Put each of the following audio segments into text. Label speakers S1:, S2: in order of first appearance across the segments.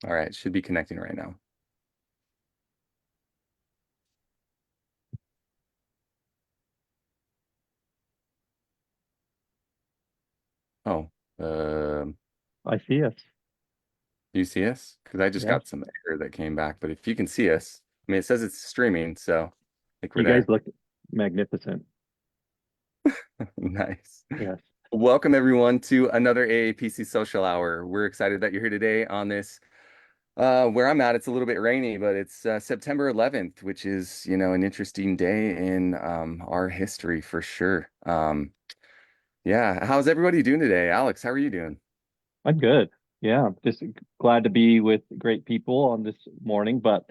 S1: All right, should be connecting right now. Oh,
S2: I see us.
S1: do you see us? Because I just
S2: Yes.
S1: got some error that came back. But if you can see us, I mean, it says it's streaming, so I think we're
S2: You guys
S1: there.
S2: look magnificent.
S1: Nice.
S2: Yes.
S1: Welcome everyone to another AAPC social hour. We're excited that you're here today on this. Where I'm at, it's a little bit rainy, but it's September 11th, which is, an interesting day in our history for sure. Yeah, how's everybody doing today? Alex, how are you doing?
S2: I'm good. Yeah. Just glad to be with great people on this morning. But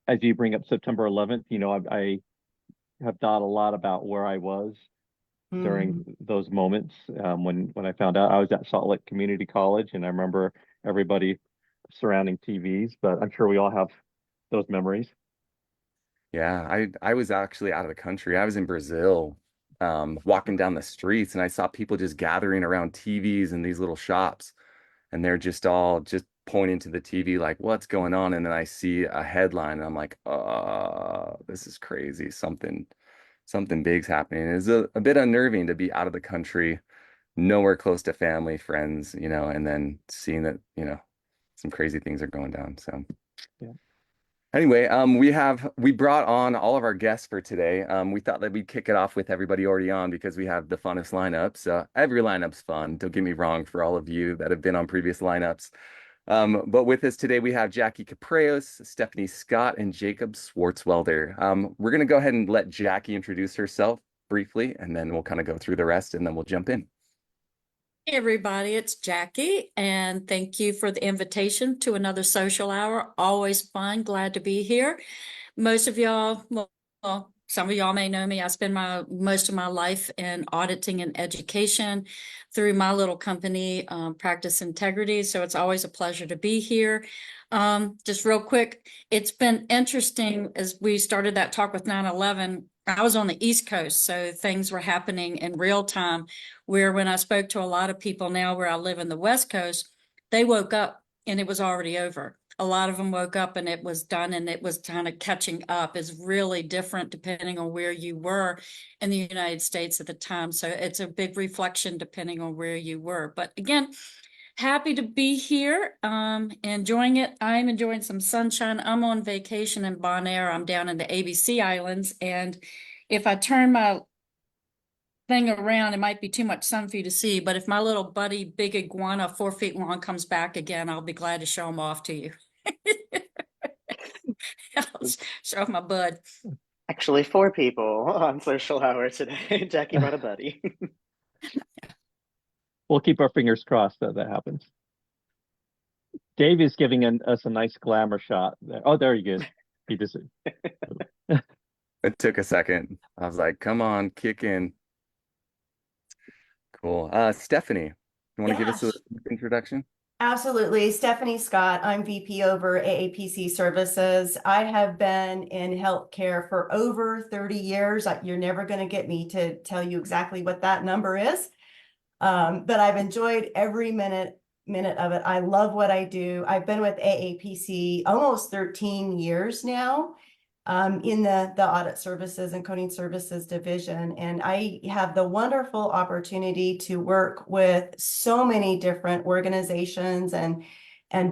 S2: as you bring up September 11th, I have thought a lot about where I was
S3: Mm.
S2: during those moments. When I found out I was at Salt Lake Community College, and I remember everybody surrounding TVs, but I'm sure we all have those memories.
S1: Yeah, I was actually out of the country. I was in Brazil, walking down the streets, and I saw people just gathering around TVs in these little shops, and they're just all just pointing to the TV like, "What's going on?" And then I see a headline, and I'm like, this is crazy. Something big's happening." It's a bit unnerving to be out of the country, nowhere close to family, friends, and then seeing that, some crazy things are going down. So.
S2: Yeah.
S1: Anyway, we brought on all of our guests for today. We thought that we'd kick it off with everybody already on because we have the funnest lineups. Every lineup's fun. Don't get me wrong for all of you that have been on previous lineups. But with us today, we have Jackie Capreos, Stephanie Scott, and Jacob Swartzwelder. We're gonna go ahead and let Jackie introduce herself briefly, and then we'll kind of go through the rest, and then we'll jump in.
S3: Hey everybody, it's Jackie, and thank you for the invitation to another social hour. Always fun, glad to be here. Most of y'all, well, some of y'all may know me. I spend most of my life in auditing and education through my little company, Practice Integrity. So it's always a pleasure to be here. Just real quick, it's been interesting as we started that talk with 9/11. I was on the East Coast, so things were happening in real time. Where when I spoke to a lot of people now where I live in the West Coast, they woke up and it was already over. A lot of them woke up and it was done and it was kind of catching up. Is really different depending on where you were in the United States at the time. So it's a big reflection depending on where you were. But again, happy to be here. Enjoying it. I'm enjoying some sunshine. I'm on vacation in Bonaire. I'm down in the ABC Islands. And if I turn my thing around, it might be too much sun for you to see. But if my little buddy, big iguana, 4 feet long, comes back again, I'll be glad to show him off to you. I'll show my bud.
S4: Actually, four people on social hour today. Jackie brought a buddy.
S2: We'll keep our fingers crossed that that happens. Dave is giving us a nice glamour shot there. Oh, there he is. He just
S1: It took a second. I was like, "Come on, kick in." Cool. Stephanie, you want to give us a
S5: Yes,
S1: introduction?
S5: absolutely. Stephanie Scott, I'm VP over AAPC Services. I have been in healthcare for over 30 years. You're never going to get me to tell you exactly what that number is, but I've enjoyed every minute of it. I love what I do. I've been with AAPC almost 13 years now. In the audit services and coding services division. And I have the wonderful opportunity to work with so many different organizations and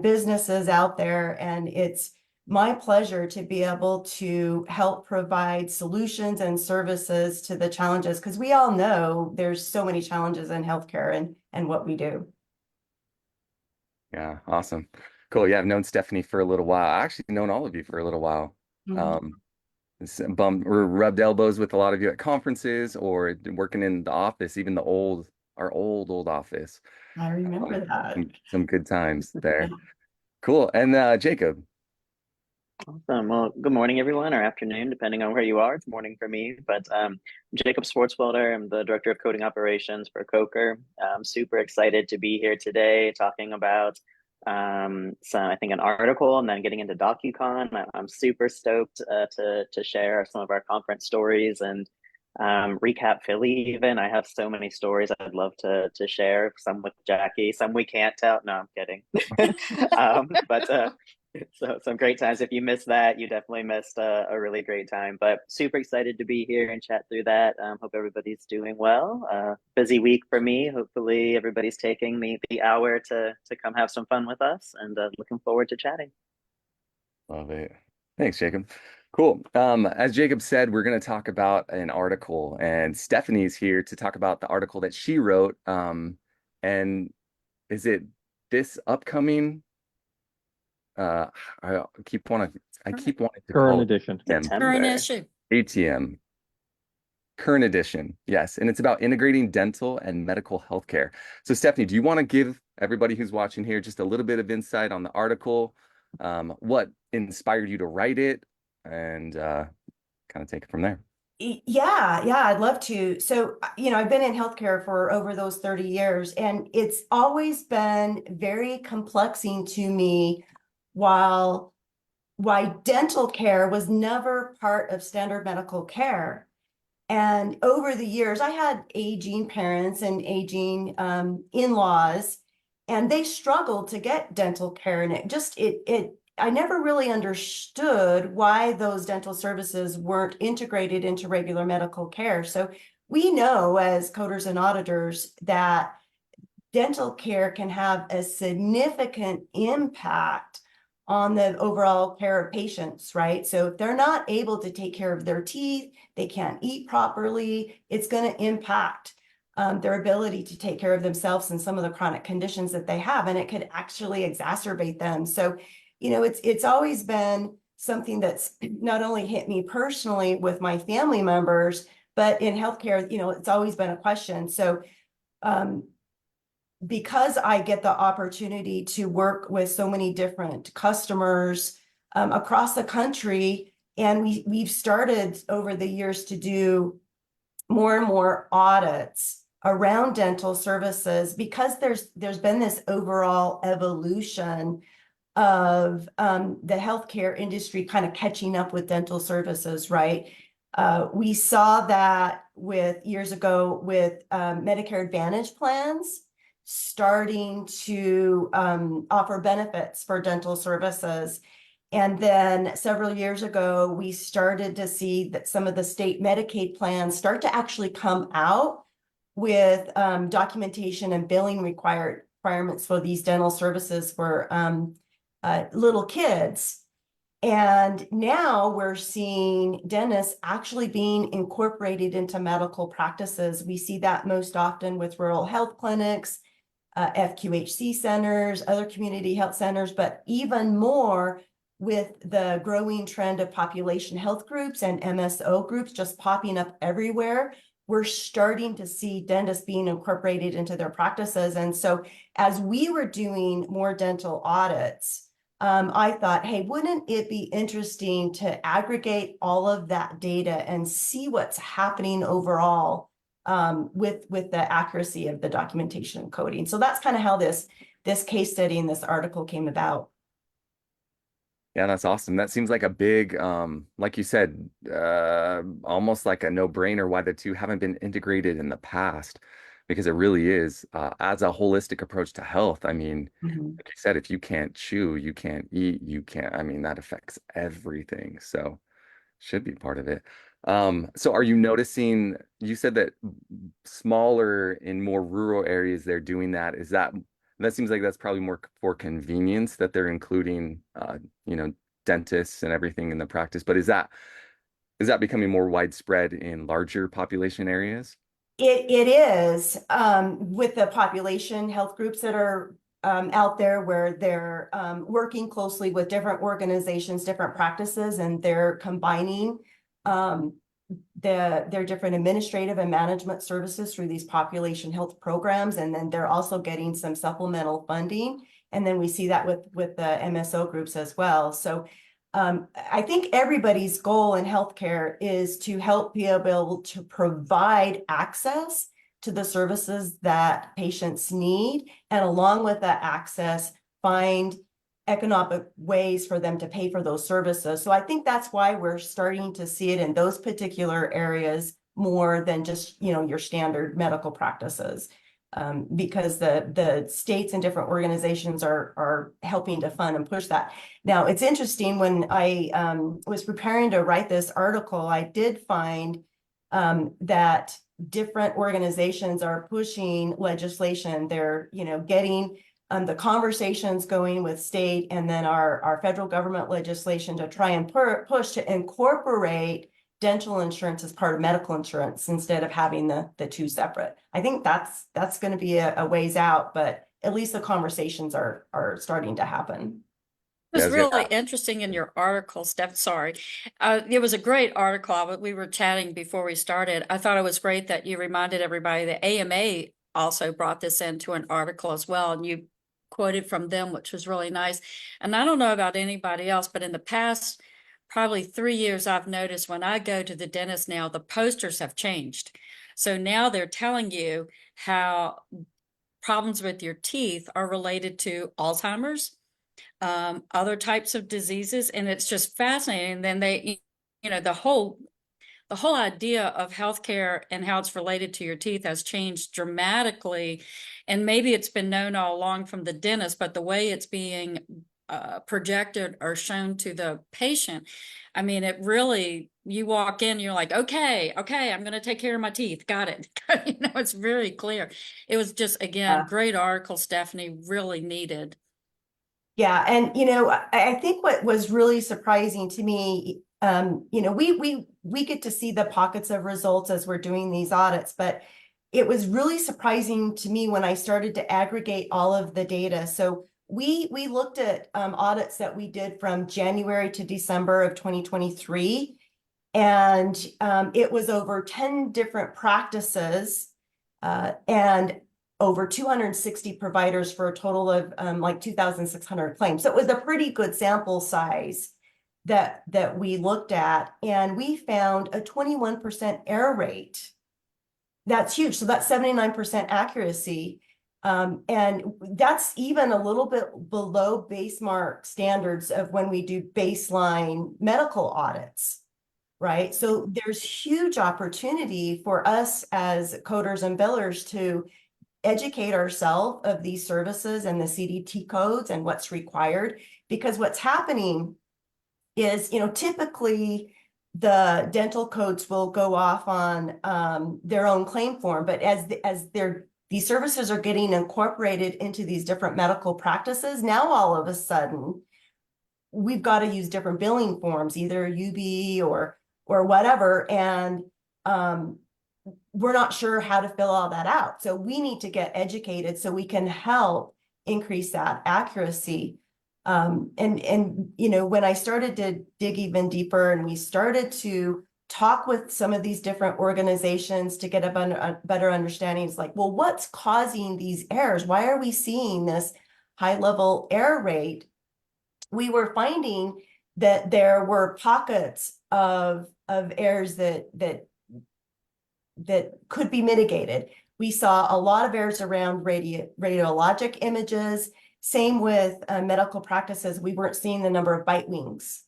S5: businesses out there. And it's my pleasure to be able to help provide solutions and services to the challenges, because we all know there's so many challenges in healthcare and what we do.
S1: Yeah, awesome. Cool. Yeah, I've known Stephanie for a little while. I actually known all of you for a little while.
S5: Mhm.
S1: Um, or rubbed elbows with a lot of you at conferences or working in the office, even our old office.
S5: I remember that.
S1: Some good times there. Cool. And Jacob.
S4: Awesome. Well, good morning, everyone, or afternoon, depending on where you are. It's morning for me, but Jacob Swartzwelder. I'm the Director of Coding Operations for Coker. I'm super excited to be here today talking about I think, an article and then getting into DOCUCON. I'm super stoked to share some of our conference stories and recap Philly even. I have so many stories I'd love to share, some with Jackie, some we can't tell. No, I'm kidding. But so some great times. If you missed that, you definitely missed a really great time. But super excited to be here and chat through that. Hope everybody's doing well. Busy week for me. Hopefully everybody's taking the hour to come have some fun with us, and looking forward to chatting.
S1: Love it. Thanks, Jacob. Cool. As Jacob said, we're going to talk about an article, and Stephanie's here to talk about the article that she wrote. And is it this upcoming? I keep wanting, I keep wanting to
S2: Current
S1: call it
S2: edition.
S3: Current issue.
S1: ATM. Current edition, yes, and it's about integrating dental and medical healthcare. So, Stephanie, do you want to give everybody who's watching here just a little bit of insight on the article, what inspired you to write it, and kind of take it from there?
S5: Yeah, I'd love to. So, I've been in healthcare for over those 30 years, and it's always been very complexing to me why dental care was never part of standard medical care. And over the years, I had aging parents and aging in-laws, and they struggled to get dental care. And I never really understood why those dental services weren't integrated into regular medical care. So we know as coders and auditors that dental care can have a significant impact on the overall care of patients, right? So if they're not able to take care of their teeth, they can't eat properly, it's going to impact their ability to take care of themselves and some of the chronic conditions that they have, and it could actually exacerbate them. So, it's always been something that's not only hit me personally with my family members, but in healthcare, it's always been a question. So, because I get the opportunity to work with so many different customers across the country, and we've started over the years to do more and more audits around dental services, because there's been this overall evolution of the healthcare industry kind of catching up with dental services, right? We saw that years ago with Medicare Advantage plans starting to offer benefits for dental services. And then several years ago, we started to see that some of the state Medicaid plans start to actually come out with documentation and billing requirements for these dental services for little kids. And now we're seeing dentists actually being incorporated into medical practices. We see that most often with rural health clinics, FQHC centers, other community health centers, but even more with the growing trend of population health groups and MSO groups just popping up everywhere. We're starting to see dentists being incorporated into their practices. And so as we were doing more dental audits, I thought, hey, wouldn't it be interesting to aggregate all of that data and see what's happening overall with the accuracy of the documentation and coding. So that's kind of how this case study and this article came about.
S1: Yeah, that's awesome. That seems like a big, like you said, almost like a no-brainer why the two haven't been integrated in the past, because it really is, as a holistic approach to health. I mean, like you said, if you can't chew, you can't eat, I mean, that affects everything. So should be part of it. So are you noticing, you said that smaller in more rural areas, they're doing that. That seems like that's probably more for convenience that they're including, dentists and everything in the practice. But is that becoming more widespread in larger population areas?
S5: It is with the population health groups that are out there, where they're working closely with different organizations, different practices, and they're combining their different administrative and management services through these population health programs. And then they're also getting some supplemental funding. And then we see that with the MSO groups as well. So I think everybody's goal in healthcare is to help be able to provide access to the services that patients need, and along with that access, find economic ways for them to pay for those services. So I think that's why we're starting to see it in those particular areas more than just, your standard medical practices. Because the states and different organizations are helping to fund and push that. Now, it's interesting, when I was preparing to write this article, I did find that different organizations are pushing legislation. They're, getting the conversations going with state and then our federal government legislation to try and push to incorporate dental insurance as part of medical insurance instead of having the two separate. I think that's going to be a ways out, but at least the conversations are starting to happen.
S3: It was
S1: Yeah,
S3: really interesting in your article, Steph. Sorry. It was a great article. We were chatting before we started. I thought it was great that you reminded everybody that AMA also brought this into an article as well. And you quoted from them, which was really nice. And I don't know about anybody else, but in the past, probably 3 years, I've noticed when I go to the dentist now, the posters have changed. So now they're telling you how problems with your teeth are related to Alzheimer's, other types of diseases, and it's just fascinating. And then they, the whole idea of healthcare and how it's related to your teeth has changed dramatically. And maybe it's been known all along from the dentist, but the way it's being projected or shown to the patient, I mean, it really, you walk in, you're like, okay, I'm going to take care of my teeth. Got it. It's very clear. It was just, again, great article, Stephanie, really needed.
S5: Yeah. And, I think what was really surprising to me, we get to see the pockets of results as we're doing these audits, but it was really surprising to me when I started to aggregate all of the data. So we looked at audits that we did from January to December of 2023, and it was over 10 different practices and over 260 providers for a total of like 2,600 claims. So it was a pretty good sample size that we looked at, and we found a 21% error rate. That's huge. So that's 79% accuracy. And that's even a little bit below basemark standards of when we do baseline medical audits, right? So there's huge opportunity for us as coders and billers to educate ourselves of these services and the CDT codes and what's required, because what's happening is, typically the dental codes will go off on their own claim form, but as these services are getting incorporated into these different medical practices, now all of a sudden we've got to use different billing forms, either UB or whatever, and we're not sure how to fill all that out. So we need to get educated so we can help increase that accuracy. And when I started to dig even deeper and we started to talk with some of these different organizations to get a better understanding, it's like, well, what's causing these errors? Why are we seeing this high level error rate? We were finding that there were pockets of errors that could be mitigated. We saw a lot of errors around radiologic images. Same with medical practices. We weren't seeing the number of bite wings.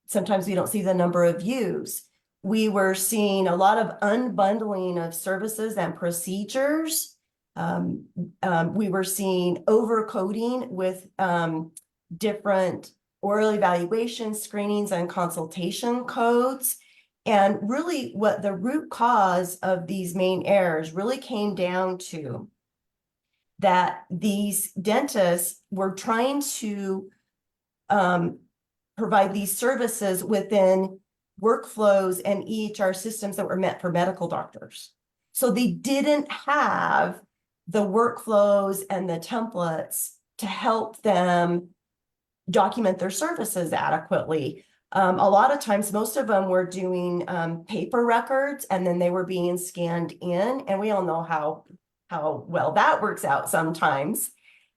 S5: Sometimes we don't see the number of views. We were seeing a lot of unbundling of services and procedures. We were seeing overcoding with different oral evaluation screenings and consultation codes. And really what the root cause of these main errors really came down to that these dentists were trying to provide these services within workflows and EHR systems that were meant for medical doctors. So they didn't have the workflows and the templates to help them document their services adequately. A lot of times, most of them were doing paper records, and then they were being scanned in, and we all know how well that works out sometimes.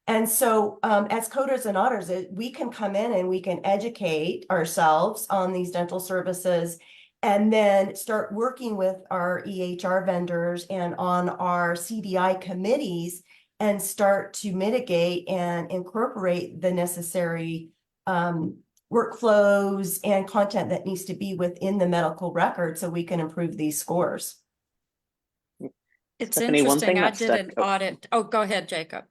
S5: And so as coders and auditors, we can come in and we can educate ourselves on these dental services and then start working with our EHR vendors and on our CDI committees and start to mitigate and incorporate the necessary workflows and content that needs to be within the medical record so we can improve these scores.
S3: It's
S4: Stephanie, one
S3: interesting.
S4: thing
S3: I
S4: that
S3: did
S4: stuck.
S3: an audit. Oh, go ahead, Jacob.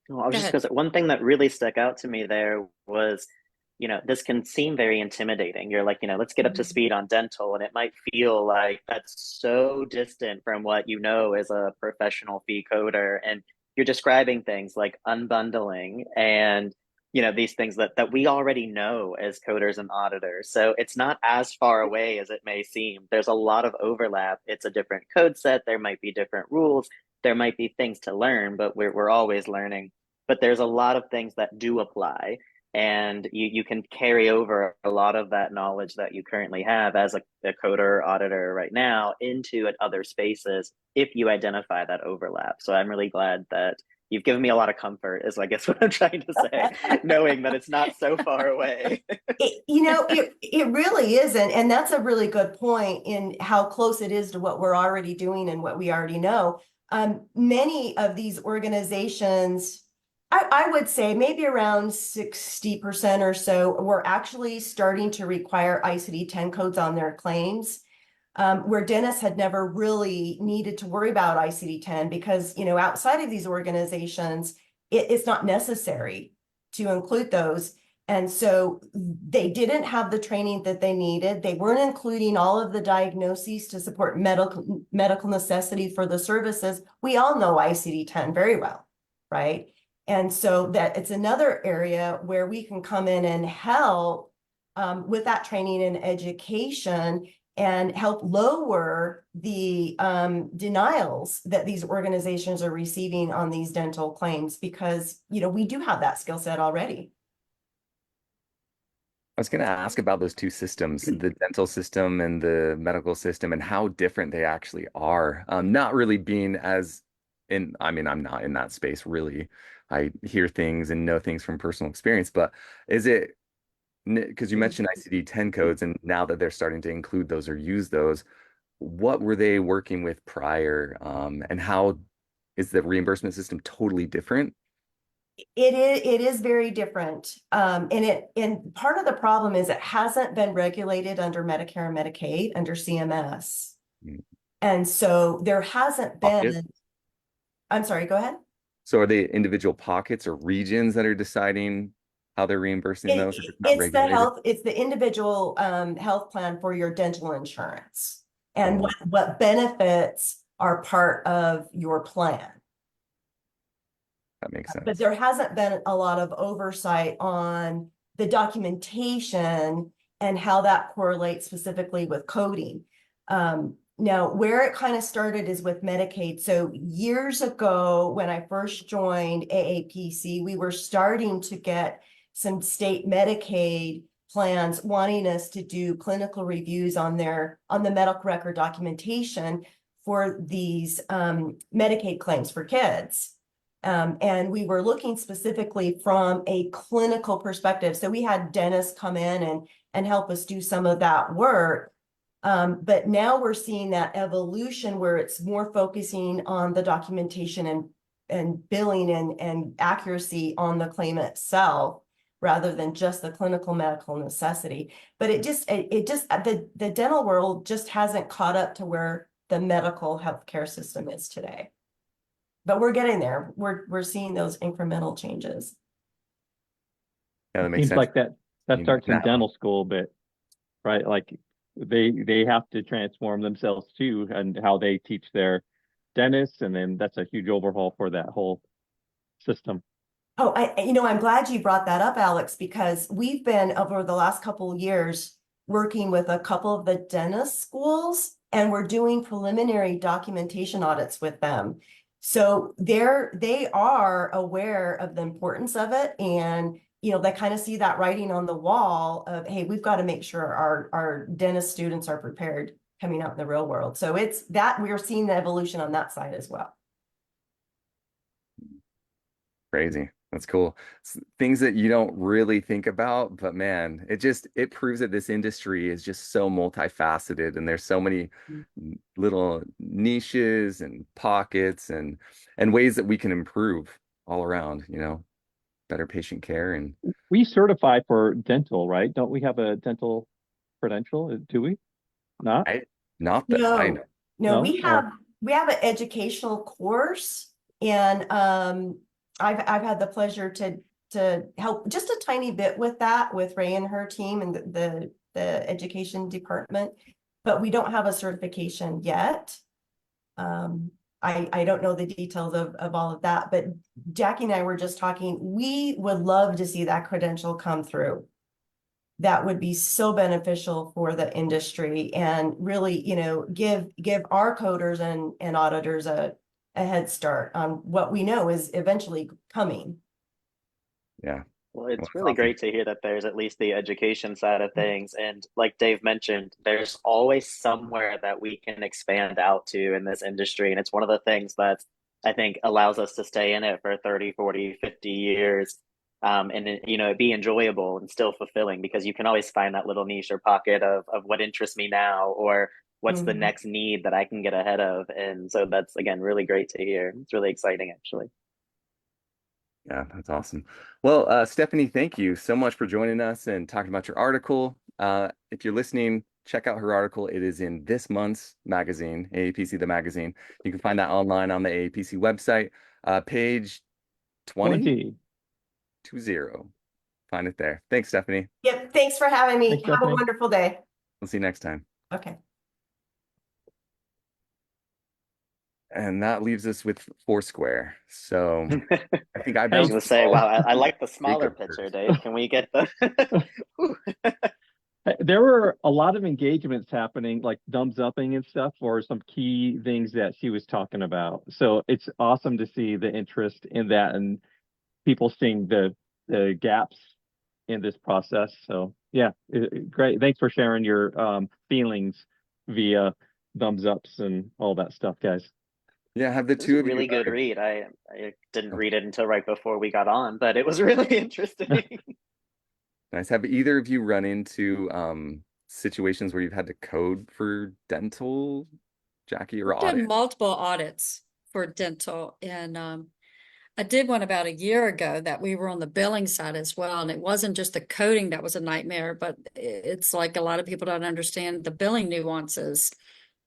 S4: No, I was
S3: Go
S4: just
S3: ahead.
S4: going to say one thing that really stuck out to me there was, this can seem very intimidating. You're like, let's get up to speed on dental, and it might feel like that's so distant from what you know as a professional fee coder. And you're describing things like unbundling and these things that we already know as coders and auditors. So it's not as far away as it may seem. There's a lot of overlap. It's a different code set. There might be different rules. There might be things to learn, but we're always learning. But there's a lot of things that do apply, and you can carry over a lot of that knowledge that you currently have as a coder auditor right now into other spaces if you identify that overlap. So I'm really glad that you've given me a lot of comfort, is I guess what I'm trying to say, knowing that it's not so far away.
S5: It really isn't. And that's a really good point in how close it is to what we're already doing and what we already know. Many of these organizations, I would say maybe around 60% or so, were actually starting to require ICD-10 codes on their claims. Where dentists had never really needed to worry about ICD-10 because, outside of these organizations, it's not necessary to include those. And so they didn't have the training that they needed. They weren't including all of the diagnoses to support medical necessity for the services. We all know ICD-10 very well, right? And so that it's another area where we can come in and help with that training and education and help lower the denials that these organizations are receiving on these dental claims because, we do have that skill set already.
S1: I was going to ask about those two systems, the dental system and the medical system, and how different they actually are. Not really being I'm not in that space really. I hear things and know things from personal experience, but is it, because you mentioned ICD-10 codes, and now that they're starting to include those or use those, what were they working with prior? And how is the reimbursement system totally different?
S5: It is very different. And part of the problem is it hasn't been regulated under Medicare and Medicaid under CMS.
S1: Mm.
S5: And so there hasn't
S1: Pockets?
S5: been, I'm sorry, go ahead.
S1: So are they individual pockets or regions that are deciding how they're reimbursing those? If it's not regulated?
S5: It's the individual health plan for your dental insurance and
S1: Oh,
S5: what benefits are part of your plan.
S1: that makes
S5: But
S1: sense.
S5: there hasn't been a lot of oversight on the documentation and how that correlates specifically with coding. Now, where it kind of started is with Medicaid. So years ago, when I first joined AAPC, we were starting to get some state Medicaid plans wanting us to do clinical reviews on the medical record documentation for these Medicaid claims for kids. And we were looking specifically from a clinical perspective. So we had dentists come in and help us do some of that work. But now we're seeing that evolution where it's more focusing on the documentation and billing and accuracy on the claim itself rather than just the clinical medical necessity. But the dental world just hasn't caught up to where the medical healthcare system is today. But we're getting there. We're seeing those incremental changes.
S1: Yeah, that
S2: It
S1: makes
S2: seems
S1: sense.
S2: like that starts in
S1: Now,
S2: dental school, but right, like they have to transform themselves too, and how they teach their dentists, and then that's a huge overhaul for that whole system.
S5: Oh, I'm glad you brought that up, Alex, because we've been over the last couple of years working with a couple of the dentist schools, and we're doing preliminary documentation audits with them. So they are aware of the importance of it, and they kind of see that writing on the wall of, hey, we've got to make sure our dentist students are prepared coming out in the real world. So it's that we're seeing the evolution on that side as well.
S1: crazy. That's cool. Things that you don't really think about, but man, it proves that this industry is just so multifaceted, and there's so many little niches and pockets and ways that we can improve all around. better patient care. And
S2: We certify for dental, right? Don't we have a dental credential? Do we? Not?
S1: I, not that I
S5: No,
S1: know.
S5: no,
S2: No? Oh,
S5: we have an educational course, and I've had the pleasure to help just a tiny bit with that with Ray and her team and the education department, but we don't have a certification yet. I don't know the details of all of that, but Jackie and I were just talking. We would love to see that credential come through. That would be so beneficial for the industry and really, give our coders and auditors a head start on what we know is eventually coming.
S1: Yeah.
S4: Well,
S1: Well,
S4: it's
S1: that's
S4: really
S1: awesome.
S4: great to hear that there's at least the education side of things. And like Dave mentioned, there's always somewhere that we can expand out to in this industry. And it's one of the things that I think allows us to stay in it for 30, 40, 50 years. And it be enjoyable and still fulfilling because you can always find that little niche or pocket of what interests me now or what's the
S5: Mhm.
S4: next need that I can get ahead of. And so that's, again, really great to hear. It's really exciting, actually.
S1: Yeah, that's awesome. Well, Stephanie, thank you so much for joining us and talking about your article. If you're listening, check out her article. It is in this month's magazine, AAPC the magazine. You can find that online on the AAPC website, page 20,
S2: 20.
S1: Find it there. Thanks, Stephanie.
S5: Yep. Thanks for having me.
S2: Thanks,
S5: Have a
S2: Stephanie.
S5: wonderful day.
S1: We'll see you next time.
S5: Okay.
S1: And that leaves us with Foursquare. So I think I
S4: I was
S2: Hey,
S4: going
S1: bounced
S4: to
S1: the
S4: say,
S1: ball
S4: wow, I
S1: to
S4: like the smaller
S1: Jacob
S4: picture,
S1: first.
S4: Dave. Can we get the?
S2: there were a lot of engagements happening, like thumbs upping and stuff, for some key things that she was talking about. So it's awesome to see the interest in that and people seeing the gaps in this process. So yeah, great. Thanks for sharing your feelings via thumbs ups and all that stuff, guys.
S1: Yeah, have the
S4: It was
S1: two
S4: a
S1: of you.
S4: really good read. I didn't read it until right before we got on, but it was really interesting.
S1: Nice. Have either of you run into situations where you've had to code for dental, Jackie, or
S3: We've done
S1: audit?
S3: multiple audits for dental, and I did one about a year ago that we were on the billing side as well. And it wasn't just the coding that was a nightmare, but it's like a lot of people don't understand the billing nuances.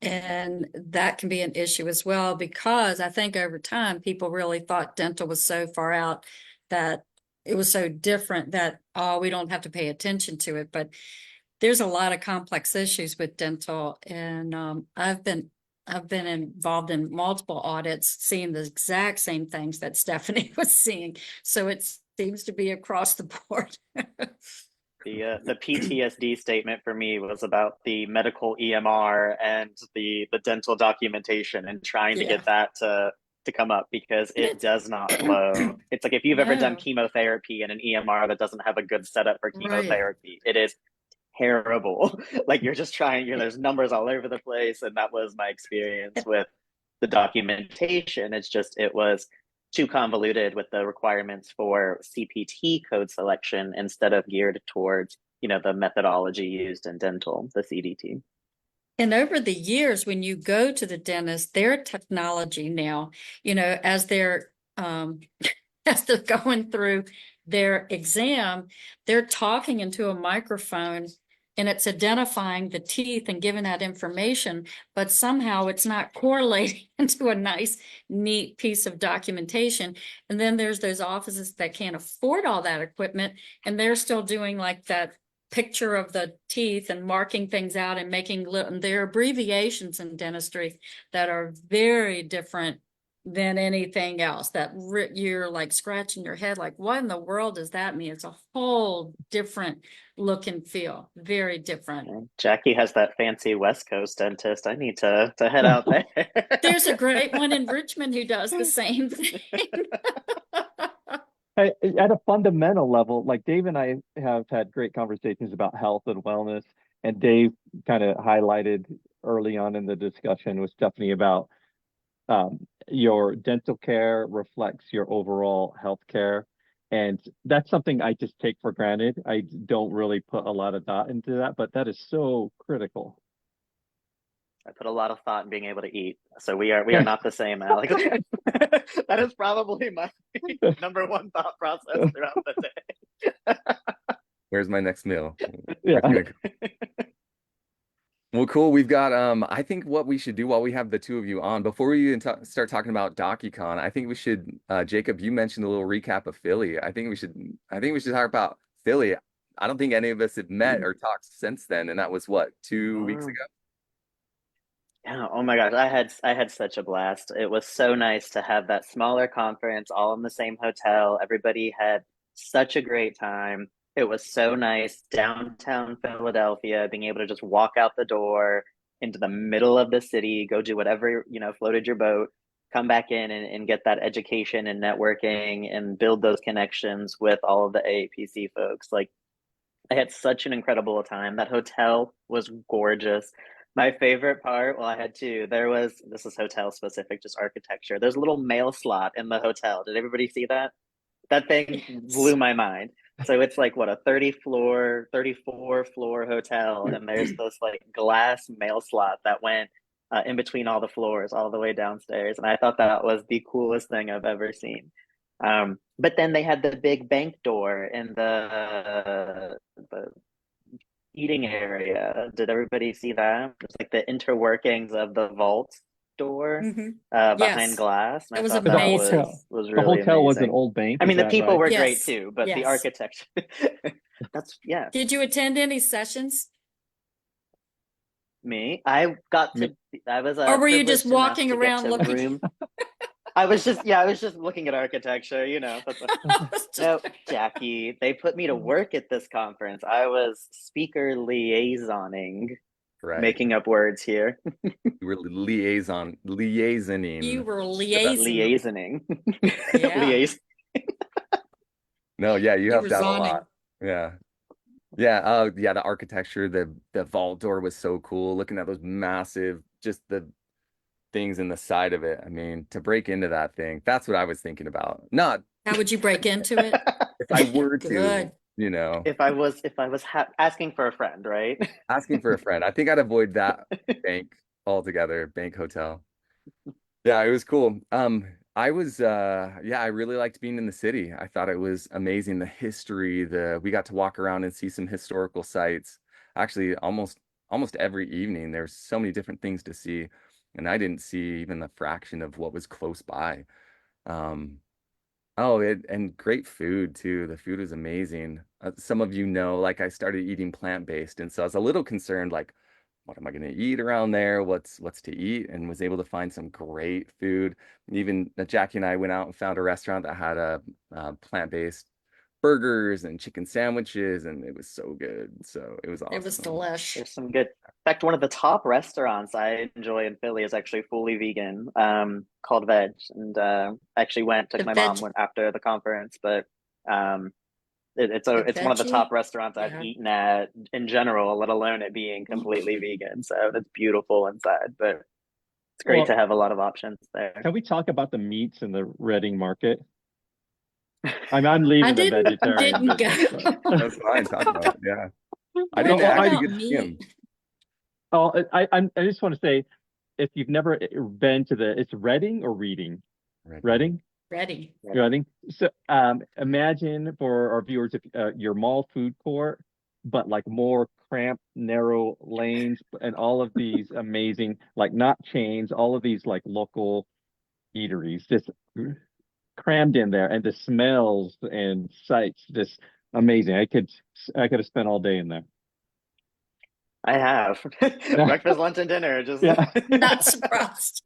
S3: And that can be an issue as well, because I think over time, people really thought dental was so far out that it was so different that, oh, we don't have to pay attention to it. But there's a lot of complex issues with dental. And I've been involved in multiple audits, seeing the exact same things that Stephanie was seeing. So it seems to be across the board.
S4: The PTSD statement for me was about the medical EMR and the dental documentation and trying to
S3: Yeah.
S4: get that to come up because
S3: And
S4: it does not flow. It's like if you've ever done
S3: no,
S4: chemotherapy in an EMR that doesn't have a good setup for
S3: right.
S4: chemotherapy, it is terrible. Like you're just trying, there's numbers all over the place. And that was my experience with the documentation. It was too convoluted with the requirements for CPT code selection instead of geared towards, the methodology used in dental, the CDT.
S3: And over the years, when you go to the dentist, their technology now, as they're as they're going through their exam, they're talking into a microphone and it's identifying the teeth and giving that information, but somehow it's not correlating into a nice, neat piece of documentation. And then there's those offices that can't afford all that equipment, and they're still doing like that picture of the teeth and marking things out and making there are abbreviations in dentistry that are very different than anything else that you're like scratching your head like, what in the world does that mean? It's a whole different look and feel, very different.
S4: And Jackie has that fancy West Coast dentist. I need to head out there.
S3: There's a great one in Richmond who does the same thing.
S2: At a fundamental level, like Dave and I have had great conversations about health and wellness, and Dave kind of highlighted early on in the discussion with Stephanie about your dental care reflects your overall health care. And that's something I just take for granted. I don't really put a lot of thought into that, but that is so critical.
S4: I put a lot of thought in being able to eat. So we are not the same, Alex. That is probably my number one thought process throughout the day.
S1: Where's my next meal?
S2: Yeah.
S1: Well, cool. We've got I think what we should do while we have the two of you on, before we even start talking about DOCUCON, I think we should Jacob, you mentioned a little recap of Philly. I think we should talk about Philly. I don't think any of us have met or talked since then, and that was what, 2 weeks ago?
S4: Yeah, oh my gosh, I had such a blast. It was so nice to have that smaller conference all in the same hotel. Everybody had such a great time. It was so nice downtown Philadelphia, being able to just walk out the door into the middle of the city, go do whatever, floated your boat, come back in and get that education and networking and build those connections with all of the AAPC folks. Like I had such an incredible time. That hotel was gorgeous. My favorite part, well, I had two. This is hotel specific, just architecture. There's a little mail slot in the hotel. Did everybody see that? That thing blew my mind. So it's like what, a 34 floor hotel, and there's this like glass mail slot that went in between all the floors, all the way downstairs. And I thought that was the coolest thing I've ever seen. But then they had the big bank door in the eating area. Did everybody see that? It's like the interworkings of the vault door behind
S3: Yes,
S4: glass. And
S3: it
S4: I
S3: was
S4: thought
S2: The
S4: that
S3: amazing.
S2: hotel,
S4: was
S2: the
S4: really
S2: hotel was an
S4: amazing.
S2: old bank.
S4: I mean,
S2: Is
S4: the
S2: that
S4: people
S2: right?
S4: were great
S3: Yes,
S4: too, but the
S3: yes.
S4: architecture, yeah,
S3: Did you attend any sessions,
S4: me. I got
S2: Me-
S4: to, I was
S3: or were you just
S4: privileged enough
S3: walking
S4: to get
S3: around
S4: to
S3: looking?
S4: room. I was just looking at architecture, No, Jackie, they put me to work at this conference. I was speaker liaisoning,
S1: Right.
S4: making up words here.
S1: You were liaisoning.
S3: You were
S1: The best.
S3: liaising.
S4: Liaisoning.
S3: Yeah,
S4: Liaison.
S1: No, yeah, you
S3: you
S1: helped
S3: were
S1: out a
S3: zoning.
S1: lot. Yeah. Yeah, yeah, the architecture, the vault door was so cool. Looking at those massive, just the things in the side of it. I mean, to break into that thing, that's what I was thinking about. Not
S3: How would you break into it?
S1: if I were to,
S3: Good.
S4: If I was asking for a friend, right?
S1: asking for a friend. I think I'd avoid that bank altogether, bank hotel. Yeah, it was cool. I really liked being in the city. I thought it was amazing. The history, we got to walk around and see some historical sites. Actually, almost every evening, there's so many different things to see, and I didn't see even the fraction of what was close by. Um, and great food too. The food was amazing. Some of you know, like I started eating plant-based, and so I was a little concerned, like, what am I going to eat around there? What's to eat? And was able to find some great food. Even Jackie and I went out and found a restaurant that had plant-based burgers and chicken sandwiches, and it was so good. So it was
S3: It was
S1: awesome.
S3: delish.
S4: There's some good. In fact, one of the top restaurants I enjoy in Philly is actually fully vegan, called Veg. And actually
S3: The
S4: took my mom
S3: veg,
S4: went after the conference, but um,
S3: the
S4: it's one of the top
S3: veggie.
S4: restaurants I've
S3: Yeah.
S4: eaten at in general, let alone it being completely vegan. So that's beautiful inside, but it's great to
S2: Well,
S4: have a lot of options there.
S2: can we talk about the meats in the Reading market? I'm
S3: I
S2: leaving the vegetarian
S3: didn't
S2: business,
S3: go.
S1: That's fine. Talk about it. Yeah. I
S3: We'll
S1: didn't
S2: well,
S3: talk
S1: actually
S3: about
S1: get to see him.
S3: meat.
S2: I just want to say, if you've never been to it's Reading or Reading?
S1: Right.
S2: Reading?
S3: Ready.
S2: Reading. So imagine for our viewers, if your mall food court, but like more cramped, narrow lanes and all of these amazing, like not chains, all of these like local eateries just crammed in there, and the smells and sights just amazing. I could have spent all day in there.
S4: I have breakfast, lunch, and dinner. Just
S2: Yeah.
S3: Not surprised.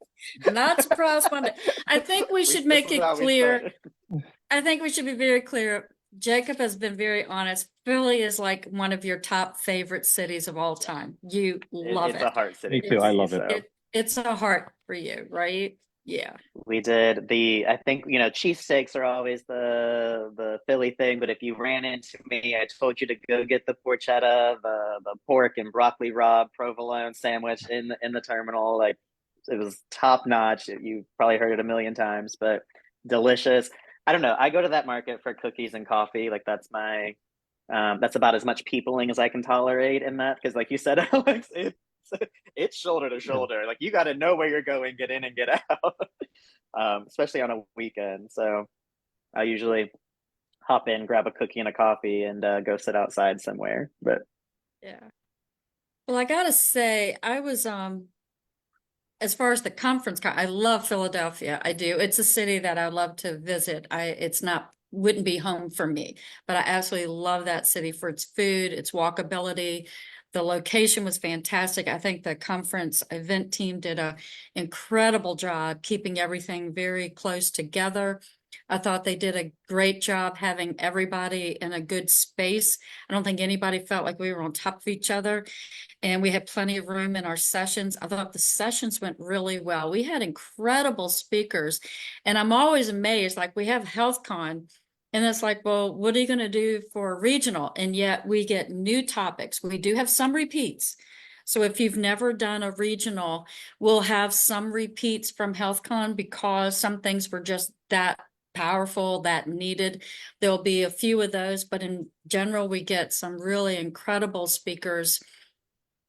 S3: Not surprised one bit. I think we should
S4: this
S3: make
S4: is
S3: it
S4: how we
S3: clear.
S4: started.
S3: I think we should be very clear. Jacob has been very honest. Philly is like one of your top favorite cities of all time. You love
S4: It's a
S3: it.
S4: heart city
S2: Me
S4: for
S2: too. I
S4: me.
S2: love it.
S4: So
S3: It's a heart for you, right? Yeah.
S4: we did I think, cheesesteaks are always the Philly thing, but if you ran into me, I told you to go get the porchetta, the pork and broccoli raw provolone sandwich in the terminal. Like it was top notch. You've probably heard it a million times, but delicious. I don't know. I go to that market for cookies and coffee. Like that's about as much peopling as I can tolerate in that. Because like you said, Alex, it's shoulder to shoulder. Like you got to know where you're going, get in and get out, especially on a weekend. So I usually hop in, grab a cookie and a coffee, and go sit outside somewhere. But
S3: Yeah. Well, I gotta say, I was as far as the conference, I love Philadelphia. I do. It's a city that I love to visit. It's not wouldn't be home for me, but I absolutely love that city for its food, its walkability. The location was fantastic. I think the conference event team did a incredible job keeping everything very close together. I thought they did a great job having everybody in a good space. I don't think anybody felt like we were on top of each other, and we had plenty of room in our sessions. I thought the sessions went really well. We had incredible speakers, and I'm always amazed, like we have HealthCon, and it's like, well, what are you going to do for regional? And yet we get new topics. We do have some repeats. So if you've never done a regional, we'll have some repeats from HealthCon because some things were just that powerful, that needed. There'll be a few of those, but in general, we get some really incredible speakers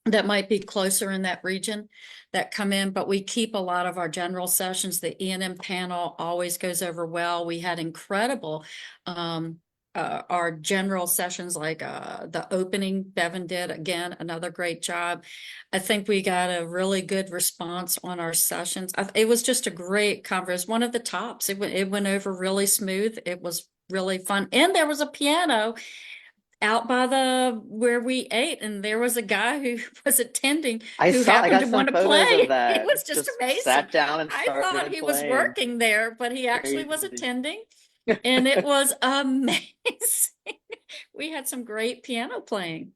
S3: that might be closer in that region that come in, but we keep a lot of our general sessions. The E&M panel always goes over well. We had incredible, our general sessions, like the opening, Bevan did, again, another great job. I think we got a really good response on our sessions. It was just a great conference, one of the tops. It went over really smooth. It was really fun. And there was a piano out by the where we ate, and there was a guy who was attending who
S4: I
S3: happened
S4: got
S3: to
S4: some
S3: want to
S4: photos
S3: play.
S4: of that.
S3: It was just amazing.
S4: Sat down and
S3: I thought
S4: started
S3: he was
S4: playing.
S3: working there, but he actually was
S4: Crazy.
S3: attending, and it was amazing. We had some great piano playing.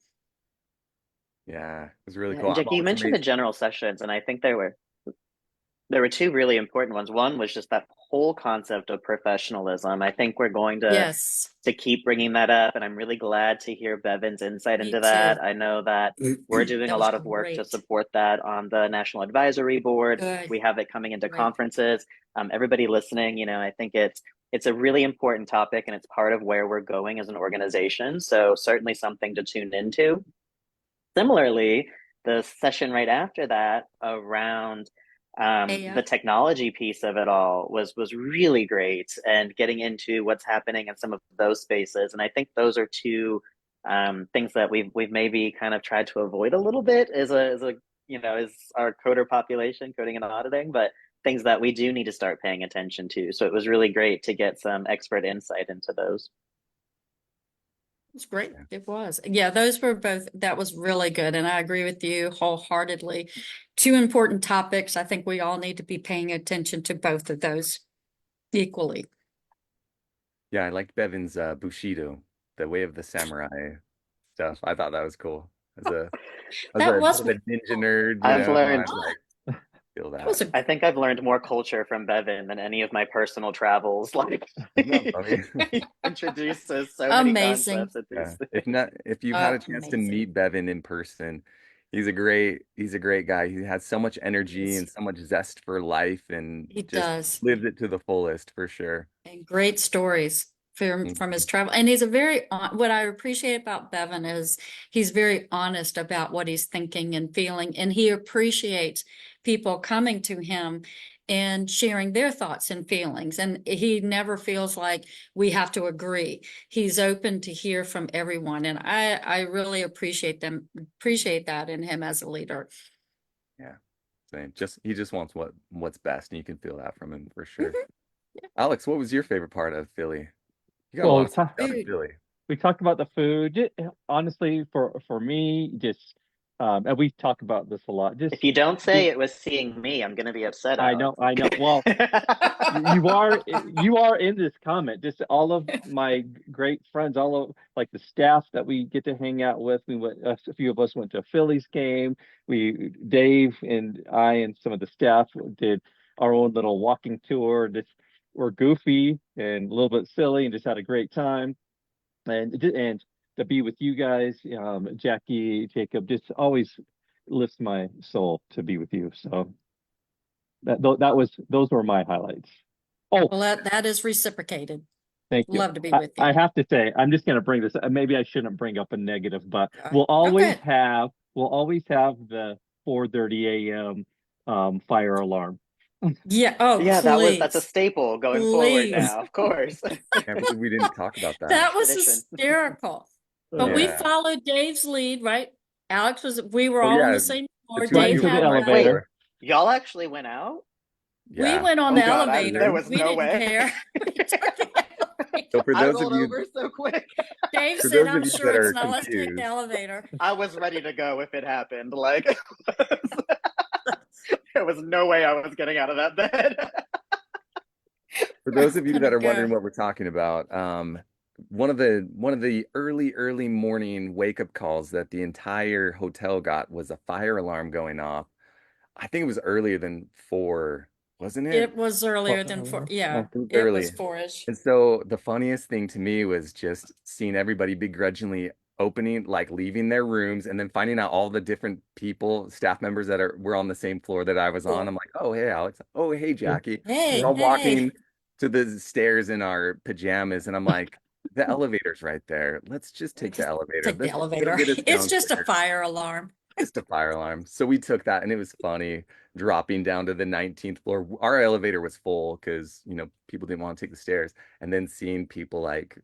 S1: Yeah, it was really
S4: Yeah,
S1: cool.
S4: and
S1: I'm
S4: Jackie, you
S1: always
S4: mentioned the
S1: amazed.
S4: general sessions, and I think there were two really important ones. One was just that whole concept of professionalism. I think we're going
S3: Yes,
S4: to keep bringing that up, and I'm really glad to hear Bevan's insight
S3: me
S4: into
S3: too.
S4: that. I know that we're doing
S3: That
S4: a
S3: was
S4: lot of work to
S3: great.
S4: support that on the National Advisory Board.
S3: Good.
S4: We have it coming into
S3: Great.
S4: conferences. Everybody listening, I think it's a really important topic, and it's part of where we're going as an organization. So certainly something to tune into. Similarly, the session right after that around the
S3: AI.
S4: technology piece of it all was really great, and getting into what's happening in some of those spaces. And I think those are two things that we've maybe kind of tried to avoid a little bit as a as our coder population, coding and auditing, but things that we do need to start paying attention to. So it was really great to get some expert insight into those.
S3: It was great.
S1: Yeah.
S3: It was. Yeah, those were both, that was really good. And I agree with you wholeheartedly. Two important topics. I think we all need to be paying attention to both of those equally.
S1: Yeah, I liked Bevan's Bushido, the Way of the Samurai stuff. I thought that was cool. As
S3: That
S1: a
S3: was,
S1: bit of a ninja nerd,
S4: I've learned
S1: I'm like, feel
S3: that
S1: that.
S3: was a,
S4: I think I've learned more culture from Bevan than any of my personal travels. Like
S1: Isn't that funny?
S4: he introduces so many
S3: amazing.
S4: concepts at
S1: Yeah.
S4: these
S1: If you've had a chance to
S3: Amazing.
S1: meet Bevan in person, he's a great guy. He has so much energy and so much zest for life and
S3: He
S1: just
S3: does.
S1: lives it to the fullest for sure.
S3: And great stories from his
S1: Mhm.
S3: travel. And he's a very, what I appreciate about Bevan is he's very honest about what he's thinking and feeling. And he appreciates people coming to him and sharing their thoughts and feelings. And he never feels like we have to agree. He's open to hear from everyone. And I really appreciate that in him as a leader.
S1: Yeah. Same. He just wants what's best, and you can feel that from him for sure.
S3: Mhm.
S1: Alex, what was your favorite part of Philly? You got a
S2: Well,
S1: lot of stuff down in
S3: Food.
S1: Philly.
S2: we talked about the food. Honestly, for me, just and we talk about this a lot.
S4: If you don't
S2: Just
S4: say it was seeing me, I'm gonna be upset,
S2: I
S4: Alex.
S2: know, I know. Well, you are in this comment. Just all of my great friends, all of like the staff that we get to hang out with. We went, a few of us went to a Phillies game. Dave and I and some of the staff did our own little walking tour. Just we're goofy and a little bit silly and just had a great time. And to be with you guys, Jackie, Jacob, just always lifts my soul to be with you. So those were my highlights. Oh,
S3: Well, that is reciprocated.
S2: thank you.
S3: Love to be with
S2: I
S3: you.
S2: have to say, I'm just going to bring this. Maybe I shouldn't bring up a negative, but
S3: Okay.
S2: we'll always have the 4:30 a.m. Fire alarm.
S3: Yeah. Oh,
S4: Yeah, that's a
S3: please,
S4: staple going forward
S3: please.
S4: now, of course.
S1: Can't believe we didn't talk about that.
S3: That was
S4: Tradition.
S3: hysterical. But we
S1: Yeah.
S3: followed Dave's lead, right? We were
S1: Oh
S3: all on
S1: yeah,
S3: the same
S1: the
S3: floor.
S1: two of
S2: Right
S3: Dave
S1: you
S2: into
S1: were
S2: the
S3: had
S1: on my
S3: that.
S2: elevator.
S1: floor.
S4: Y'all actually went out?
S3: We
S1: Yeah.
S3: went on
S4: Oh
S3: the
S4: God,
S3: elevator.
S4: there was
S3: We
S4: no
S3: didn't
S4: way.
S3: care. We took the
S1: So
S3: elevator.
S1: for
S4: I
S1: those of
S4: rolled
S1: you,
S4: over so quick.
S3: Dave
S1: for
S3: said,
S1: those
S3: I'm
S1: of you
S3: sure
S1: that
S3: it's
S1: are
S3: not. Let's take the
S1: confused,
S3: elevator.
S4: I was ready to go if it happened. Like, there was no way I was getting out of that bed.
S1: for those of you
S3: Gonna
S1: that are wondering
S3: go.
S1: what we're talking about, one of the early morning wake up calls that the entire hotel got was a fire alarm going off. I think it was earlier than 4, wasn't it?
S3: It was earlier than four. Yeah,
S1: It was
S3: it was
S1: early.
S3: 4-ish.
S1: And so the funniest thing to me was just seeing everybody begrudgingly opening, like leaving their rooms, and then finding out all the different people, staff members that were on the same floor that I was on. I'm like, oh, hey, Alex. Oh, hey, Jackie. We're
S3: Hey,
S1: all walking
S3: hey.
S1: to the stairs in our pajamas, and I'm like, the elevator's right there. Let's just take the
S3: Just
S1: elevator.
S3: take the
S1: It'll
S3: elevator.
S1: get us
S3: It's just a
S1: downstairs.
S3: fire alarm.
S1: Just a fire alarm. So we took that, and it was funny dropping down to the 19th floor. Our elevator was full because, people didn't want to take the stairs. And then seeing people like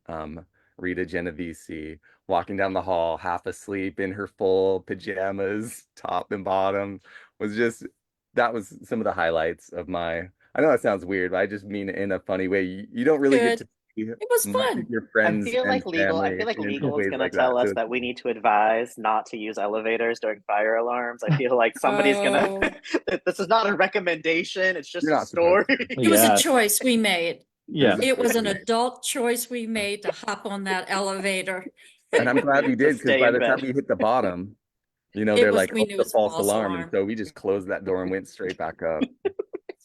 S1: Rita Genovese walking down the hall, half asleep in her full pajamas, top and bottom, that was some of the highlights of my. I know that sounds weird, but I just mean it in a funny way. You don't really get
S3: Good.
S1: to see
S3: It was
S1: much of
S3: fun.
S1: your friends and
S4: I
S1: family
S4: feel like
S1: in
S4: legal is
S1: ways
S4: going to
S1: like
S4: tell
S1: that. So
S4: us that we need to advise not to use elevators during fire alarms. I feel like somebody's going
S3: Oh,
S4: to, this is not a recommendation. It's
S1: you're
S4: just a
S1: not supposed
S4: story.
S1: to.
S3: it was a
S2: Yeah,
S3: choice we made.
S1: It was
S2: yeah.
S1: a
S3: It
S1: choice
S3: was
S1: we
S3: an
S1: made.
S3: adult choice we made to hop on that elevator.
S1: And I'm glad we
S4: To
S1: did because
S4: stay
S1: by
S4: in
S1: the time
S4: bed.
S1: we hit the bottom, they're like,
S3: We
S1: oh,
S3: knew it
S1: the
S3: was a
S1: false
S3: false
S1: alarm. And
S3: alarm.
S1: so we just closed that door and went straight back up,
S3: Yes,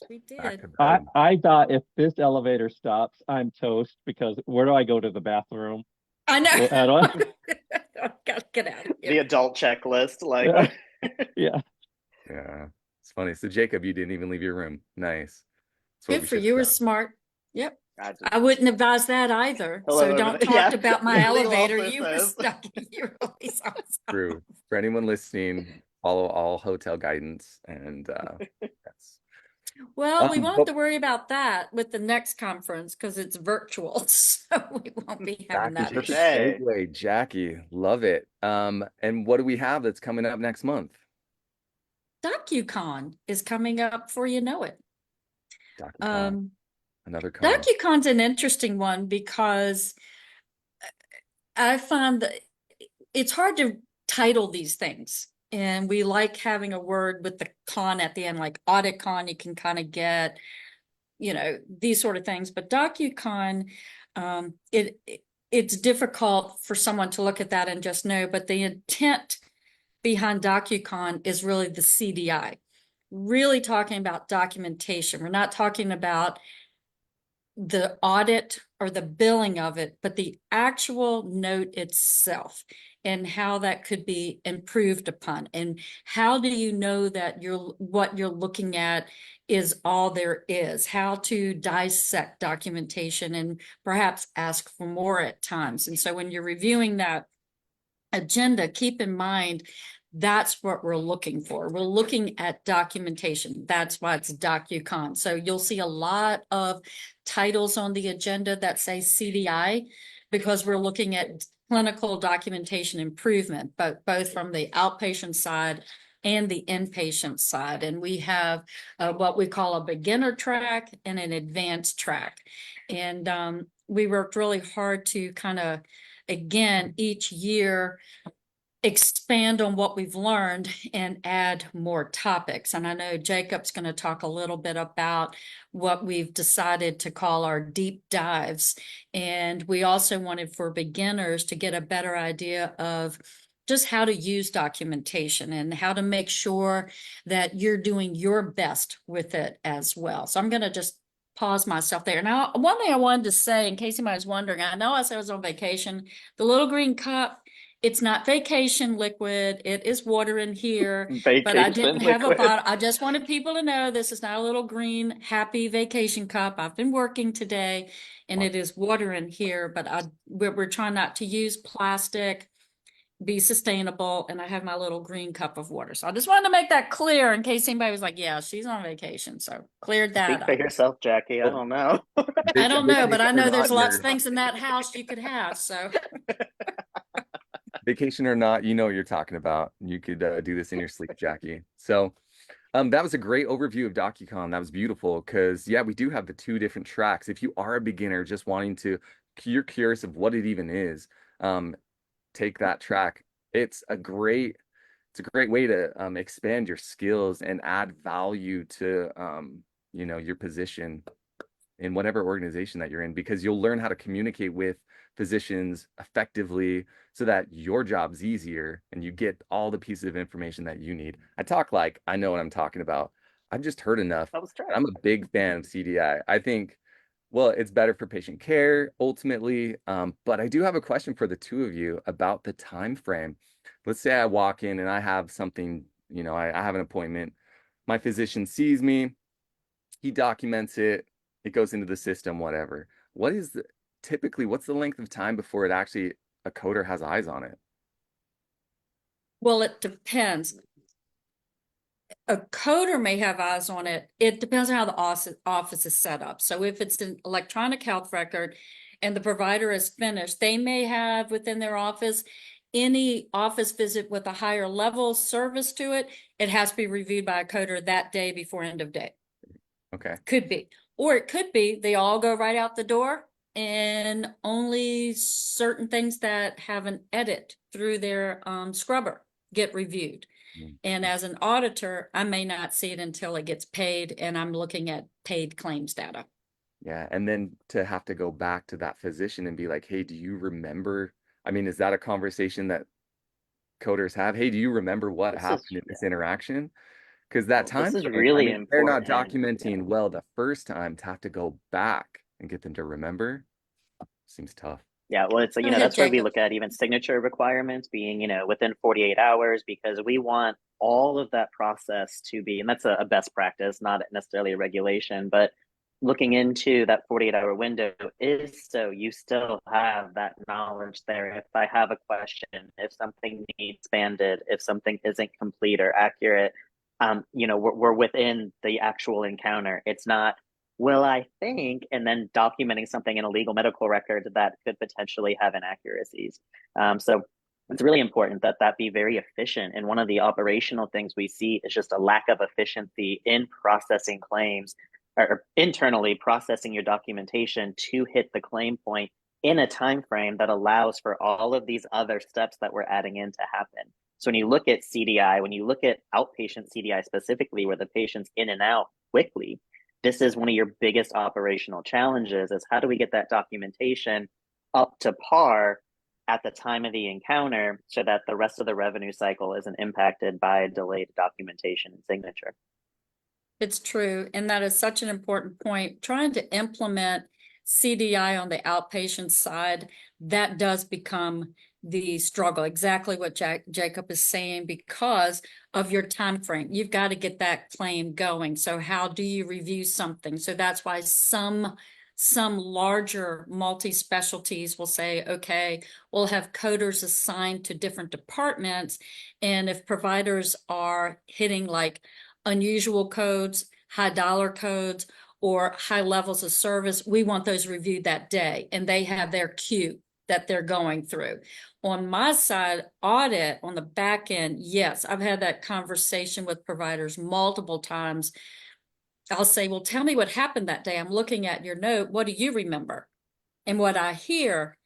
S3: we
S1: back
S3: did.
S1: to
S2: I
S1: bed.
S2: I thought if this elevator stops, I'm toast because where do I go to the bathroom?
S3: I know.
S2: How do I?
S3: Gotta get out of
S4: The
S3: here.
S4: adult checklist. Like,
S2: Yeah, yeah.
S1: Yeah, it's funny. So Jacob, you didn't even leave your room. Nice. That's what
S3: Good
S1: we
S3: for
S1: should
S3: you.
S1: have
S3: Were
S1: done.
S3: smart. Yep.
S4: I just,
S3: I wouldn't advise that either.
S4: hello
S3: So
S4: over
S3: don't
S4: there.
S3: talk
S4: Yeah.
S3: about my
S4: Legal
S3: elevator.
S4: also
S3: You were
S4: says.
S3: stuck in your release.
S1: True. For anyone listening, follow all hotel guidance, and that's
S3: Well, we won't have
S1: but
S3: to worry about that with the next conference because it's virtual. So we won't be having
S1: Jackie,
S3: that
S1: perfect
S3: issue.
S4: Touche.
S1: segue. Jackie, love it. And what do we have that's coming up next month?
S3: DOCUCON is coming up before you know it.
S1: DocuCon, another con.
S3: DOCUCON's an interesting one because I find that it's hard to title these things. And we like having a word with the con at the end, like audit con, you can kind of get, these sort of things. But DocuCon, it's difficult for someone to look at that and just know, but the intent behind DocuCon is really the CDI, really talking about documentation. We're not talking about the audit or the billing of it, but the actual note itself and how that could be improved upon. And how do you know that what you're looking at is all there is? How to dissect documentation and perhaps ask for more at times. And so when you're reviewing that agenda, keep in mind that's what we're looking for. We're looking at documentation. That's why it's DocuCon. So you'll see a lot of titles on the agenda that say CDI because we're looking at clinical documentation improvement, but both from the outpatient side and the inpatient side. And we have what we call a beginner track and an advanced track. And we worked really hard to kind of, again, each year expand on what we've learned and add more topics. And I know Jacob's going to talk a little bit about what we've decided to call our deep dives. And we also wanted for beginners to get a better idea of just how to use documentation and how to make sure that you're doing your best with it as well. So I'm going to just pause myself there. Now, one thing I wanted to say, in case anybody was wondering, I know I said I was on vacation, the little green cup, it's not vacation liquid. It is water in here, but I
S4: Vacation
S3: didn't have a
S4: liquid.
S3: bottle. I just wanted people to know this is not a little green happy vacation cup. I've been working today and it is water in here, but we're trying not to use plastic. be sustainable, and I have my little green cup of water. So I just wanted to make that clear in case anybody was like, yeah, she's on vacation. So cleared that
S4: Speak for
S3: up.
S4: yourself, Jackie. I
S1: Well,
S4: don't know.
S3: I don't know, but I
S1: vacation or
S3: know there's
S1: not,
S3: lots of things in that house you could have. So
S1: vacation or not, you know what you're talking about. You could do this in your sleep, Jackie. So that was a great overview of DOCUCON. That was beautiful because, yeah, we do have the two different tracks. If you are a beginner just wanting to, you're curious of what it even is, um, take that track. It's a great, it's a great way to expand your skills and add value to, your position in whatever organization that you're in, because you'll learn how to communicate with physicians effectively so that your job's easier and you get all the pieces of information that you need. I talk like I know what I'm talking about. I've just heard enough.
S4: I was trying.
S1: I'm a big fan of CDI. I think, well, it's better for patient care ultimately. But I do have a question for the two of you about the time frame. Let's say I walk in and I have something, I have an appointment. My physician sees me, he documents it, it goes into the system, whatever. Typically, what's the length of time before it actually a coder has eyes on it?
S3: well, it depends. A coder may have eyes on it. It depends on how the office is set up. So if it's an electronic health record and the provider is finished, they may have within their office any office visit with a higher level service to it. It has to be reviewed by a coder that day before end of day.
S1: Okay.
S3: Could be. Or it could be they all go right out the door and only certain things that have an edit through their scrubber get reviewed.
S1: Mm.
S3: And as an auditor, I may not see it until it gets paid and I'm looking at paid claims data.
S1: Yeah. And then to have to go back to that physician and be like, hey, do you remember? I mean, is that a conversation that coders have? Hey, do you remember what
S4: This is
S1: happened in this interaction? Because that
S4: this
S1: time
S4: is
S1: frame, I
S4: really
S1: mean, if they're not
S4: important.
S1: documenting well the first time, to have to go back and get them to remember seems tough.
S4: Yeah, well, it's
S3: Go ahead,
S4: that's why we
S3: Jacob.
S4: look at even signature requirements being within 48 hours, because we want all of that process to be, and that's a best practice, not necessarily a regulation, but looking into that 48-hour window is so you still have that knowledge there. If I have a question, if something needs expanded, if something isn't complete or accurate, we're within the actual encounter. It's not, will I think, and then documenting something in a legal medical record that could potentially have inaccuracies. So it's really important that that be very efficient. And one of the operational things we see is just a lack of efficiency in processing claims, or internally processing your documentation to hit the claim point in a time frame that allows for all of these other steps that we're adding in to happen. So when you look at CDI, when you look at outpatient CDI specifically, where the patient's in and out quickly, this is one of your biggest operational challenges, is how do we get that documentation up to par at the time of the encounter so that the rest of the revenue cycle isn't impacted by delayed documentation and signature.
S3: It's true. And that is such an important point. Trying to implement CDI on the outpatient side, that does become the struggle. Exactly what Jacob is saying, because of your time frame. You've got to get that claim going. So how do you review something? So that's why some larger multi-specialties will say, okay, we'll have coders assigned to different departments. And if providers are hitting like unusual codes, high dollar codes, or high levels of service, we want those reviewed that day, and they have their queue that they're going through. On my side, audit on the back end, yes, I've had that conversation with providers multiple times. I'll say, well, tell me what happened that day. I'm looking at your note. What do you remember? And what I hear,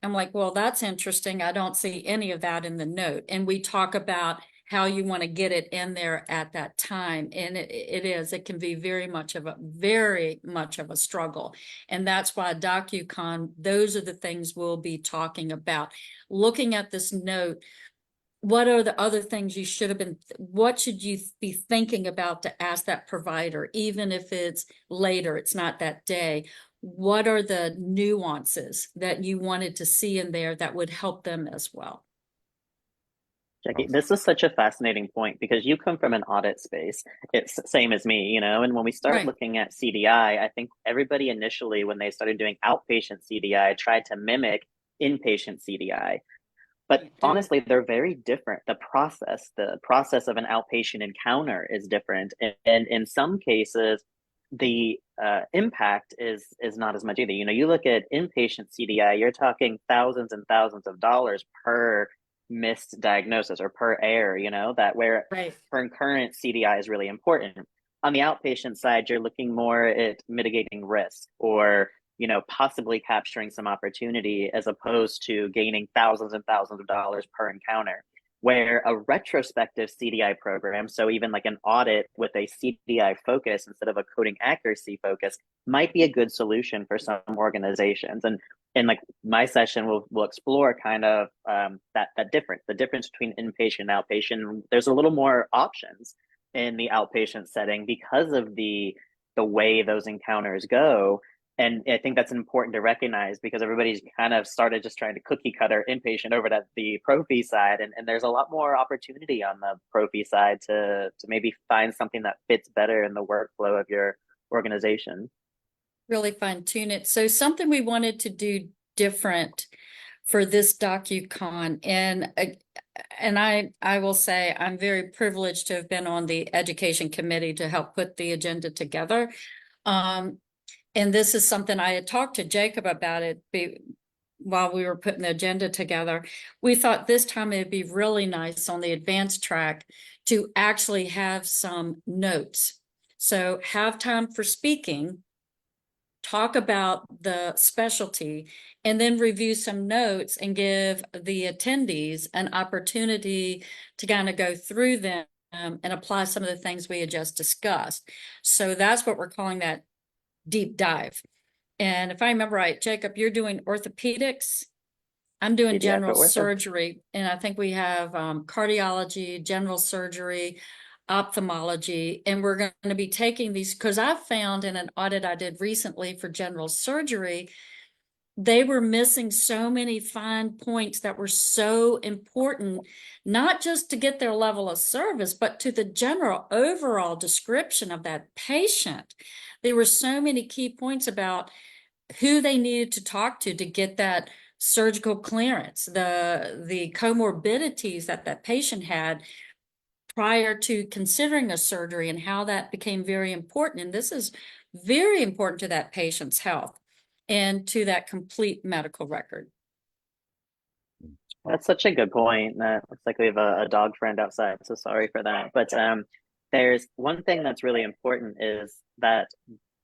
S3: I'm like, well, that's interesting. I don't see any of that in the note. And we talk about how you want to get it in there at that time. And it can be very much of a struggle. And that's why DOCUCON, those are the things we'll be talking about. Looking at this note, what are the other things you should have been, what should you be thinking about to ask that provider, even if it's later, it's not that day? What are the nuances that you wanted to see in there that would help them as well?
S4: Jackie, this is such a fascinating point because you come from an audit space. It's the same as me, and when we start
S3: Right.
S4: looking at CDI, I think everybody initially, when they started doing outpatient CDI, tried to mimic inpatient CDI. But
S3: You do.
S4: honestly, they're very different. The process of an outpatient encounter is different. And in some cases, the impact is not as much either. You know, you look at inpatient CDI, you're talking thousands and thousands of dollars per missed diagnosis or per error, you know, that where
S3: Right.
S4: concurrent CDI is really important. On the outpatient side, you're looking more at mitigating risk or, you know, possibly capturing some opportunity as opposed to gaining thousands and thousands of dollars per encounter. Where a retrospective CDI program, so even like an audit with a CDI focus instead of a coding accuracy focus, might be a good solution for some organizations. And in like my session, we'll explore kind of that difference, the difference between inpatient and outpatient. There's a little more options in the outpatient setting because of the way those encounters go. And I think that's important to recognize because everybody's kind of started just trying to cookie cutter inpatient over to the pro fee side. And there's a lot more opportunity on the pro fee side to maybe find something that fits better in the workflow of your organization.
S3: Really fine tune it. So something we wanted to do different for this DOCUCON, and I will say I'm very privileged to have been on the education committee to help put the agenda together. And this is something I had talked to Jacob about while we were putting the agenda together. We thought this time it'd be really nice on the advanced track to actually have some notes. So have time for speaking, talk about the specialty, and then review some notes and give the attendees an opportunity to kind of go through them and apply some of the things we had just discussed. So that's what we're calling that deep dive. And if I remember right, Jacob, you're doing orthopedics. I'm doing
S4: Pediatric
S3: general
S4: ortho.
S3: surgery, and I think we have cardiology, general surgery, ophthalmology, and we're going to be taking these because I found in an audit I did recently for general surgery, they were missing so many fine points that were so important, not just to get their level of service, but to the general overall description of that patient. There were so many key points about who they needed to talk to get that surgical clearance, the comorbidities that patient had prior to considering a surgery and how that became very important. And this is very important to that patient's health and to that complete medical record.
S4: That's such a good point. That looks like we have a dog friend outside, so sorry for that. But there's one thing that's really important is that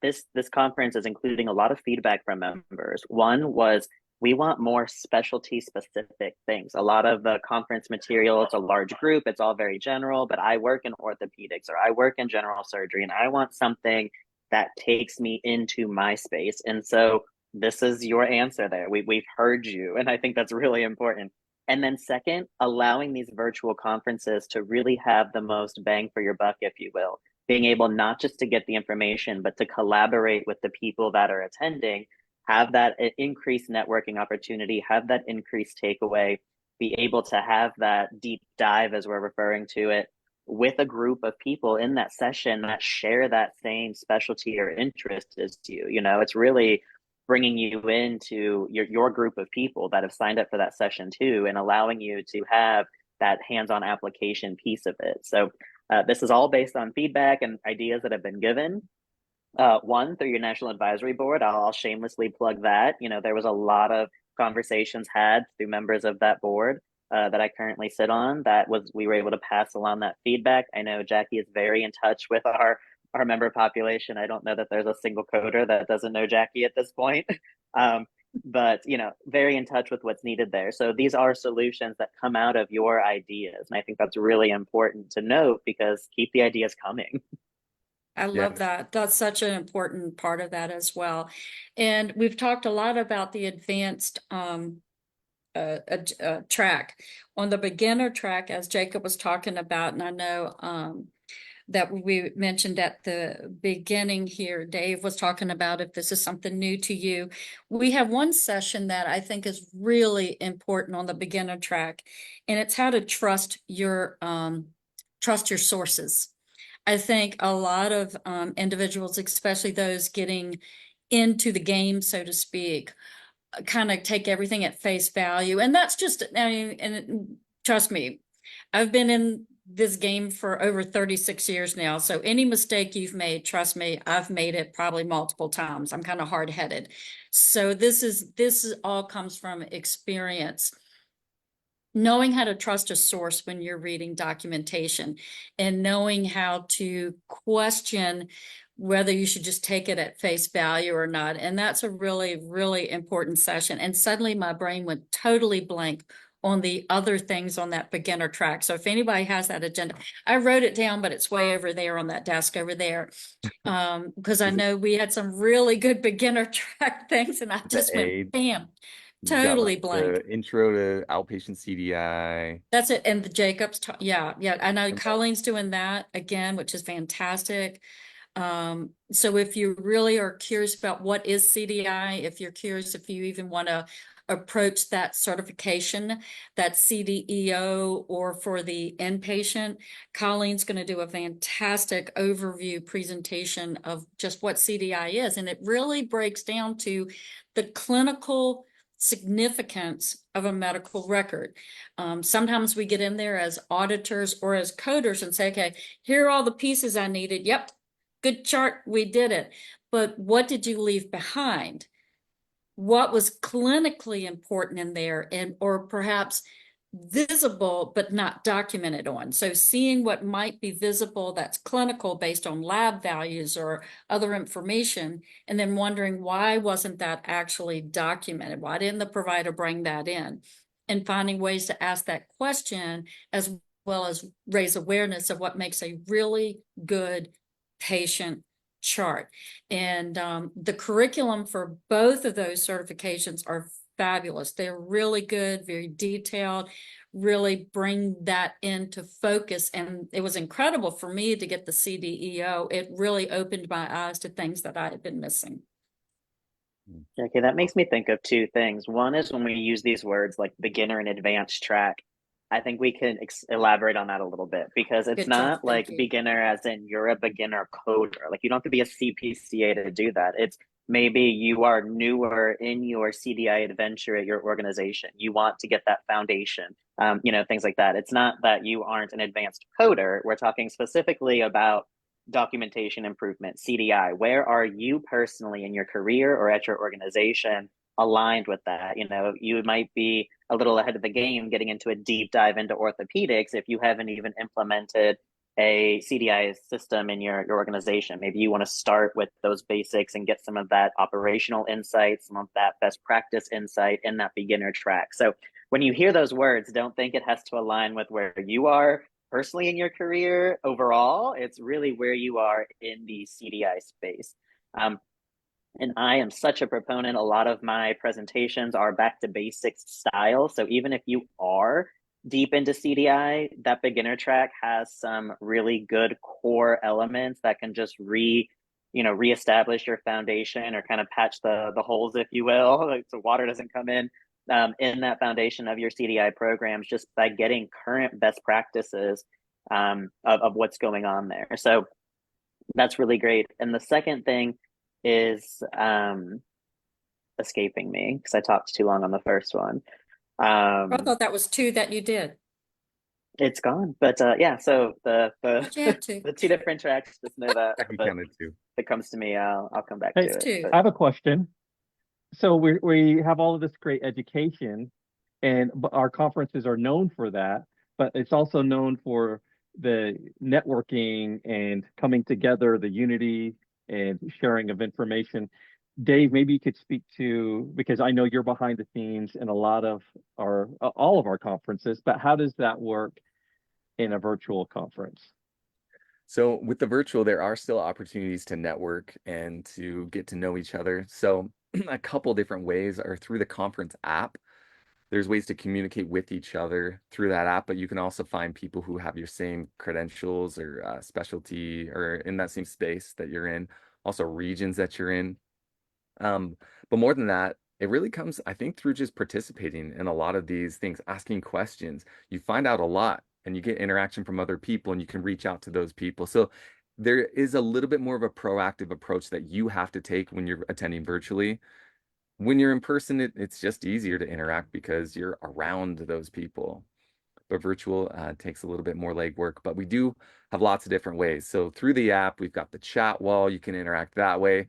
S4: this conference is including a lot of feedback from members. One was we want more specialty specific things. A lot of the conference material, it's a large group, it's all very general, but I work in orthopedics or I work in general surgery and I want something that takes me into my space. And so this is your answer there. We've heard you. And I think that's really important. And then second, allowing these virtual conferences to really have the most bang for your buck, if you will, being able not just to get the information, but to collaborate with the people that are attending, have that increased networking opportunity, have that increased takeaway, be able to have that deep dive, as we're referring to it, with a group of people in that session that share that same specialty or interest as you. You know, it's really bringing you into your group of people that have signed up for that session too, and allowing you to have that hands-on application piece of it. So this is all based on feedback and ideas that have been given. One, through your National Advisory Board, I'll shamelessly plug that. You know, there was a lot of conversations had through members of that board that I currently sit on. We were able to pass along that feedback. I know Jackie is very in touch with our member population. I don't know that there's a single coder that doesn't know Jackie at this point. But you know, very in touch with what's needed there. So these are solutions that come out of your ideas, and I think that's really important to note because keep the ideas coming.
S3: I love that. That's such an important part of that as well. And we've talked a lot about the advanced track. On the beginner track, as Jacob was talking about, and I know that we mentioned at the beginning here, Dave was talking about if this is something new to you. We have one session that I think is really important on the beginner track, and it's how to trust your sources. I think a lot of individuals, especially those getting into the game, so to speak, kind of take everything at face value. And that's just, I mean, and trust me, I've been in this game for over 36 years now. So any mistake you've made, trust me, I've made it probably multiple times. I'm kind of hard-headed. So this all comes from experience. Knowing how to trust a source when you're reading documentation and knowing how to question whether you should just take it at face value or not. And that's a really, really important session. And suddenly my brain went totally blank on the other things on that beginner track. So if anybody has that agenda, I wrote it down, but it's way over there on that desk over there. Because I know we had some really good beginner track things and I just went, bam,
S1: You've got
S3: totally
S1: like
S3: blank.
S1: the intro to outpatient CDI.
S3: That's it. And the Jacobs, yeah. I know
S1: And
S3: Colleen's doing that again, which is fantastic. So if you really are curious about what is CDI, if you're curious, if you even want to approach that certification, that CDEO, or for the inpatient, Colleen's going to do a fantastic overview presentation of just what CDI is. And it really breaks down to the clinical significance of a medical record. Sometimes we get in there as auditors or as coders and say, okay, here are all the pieces I needed. Yep, good chart, we did it. But what did you leave behind? What was clinically important in there, and or perhaps visible but not documented on? So seeing what might be visible that's clinical based on lab values or other information, and then wondering why wasn't that actually documented? Why didn't the provider bring that in? And finding ways to ask that question as well as raise awareness of what makes a really good patient chart. And the curriculum for both of those certifications are fabulous. They're really good, very detailed, really bring that into focus. And it was incredible for me to get the CDEO. It really opened my eyes to things that I had been missing.
S4: Okay, that makes me think of two things. One is when we use these words like beginner and advanced track, I think we can elaborate on that a little bit, because it's
S3: Good job.
S4: not like beginner as in you're a beginner coder. Like you don't have to be a CPCA to do that. It's maybe you are newer in your CDI adventure at your organization. You want to get that foundation, things like that. It's not that you aren't an advanced coder. We're talking specifically about documentation improvement, CDI. Where are you personally in your career or at your organization aligned with that? You might be a little ahead of the game getting into a deep dive into orthopedics if you haven't even implemented a CDI system in your organization. Maybe you want to start with those basics and get some of that operational insight, some of that best practice insight in that beginner track. So when you hear those words, don't think it has to align with where you are personally in your career overall. It's really where you are in the CDI space. And I am such a proponent. A lot of my presentations are back to basics style. So even if you are deep into CDI, that beginner track has some really good core elements that can just reestablish your foundation, or kind of patch the holes, if you will, so water doesn't come in that foundation of your CDI programs, just by getting current best practices of what's going on there. So that's really great. And the second thing is escaping me because I talked too long on the first one.
S3: I thought that was two that you did.
S4: It's gone, but yeah. So the
S3: two.
S4: the two different tracks. Just know that.
S1: I counted two.
S4: If it comes to me, I'll come back
S2: Hey,
S4: to it.
S3: two.
S4: But
S2: I have a question. So we have all of this great education, and our conferences are known for that, but it's also known for the networking and coming together, the unity and sharing of information. Dave, maybe you could speak to, because I know you're behind the scenes in all of our conferences, but how does that work in a virtual conference?
S1: So with the virtual, there are still opportunities to network and to get to know each other. So a couple different ways are through the conference app. There's ways to communicate with each other through that app, but you can also find people who have your same credentials or specialty or in that same space that you're in, also regions that you're in. But more than that, it really comes, I think, through just participating in a lot of these things, asking questions. You find out a lot and you get interaction from other people and you can reach out to those people. So there is a little bit more of a proactive approach that you have to take when you're attending virtually. when you're in person, it's just easier to interact because you're around those people. But virtual takes a little bit more legwork, but we do have lots of different ways. So through the app, we've got the chat wall. You can interact that way.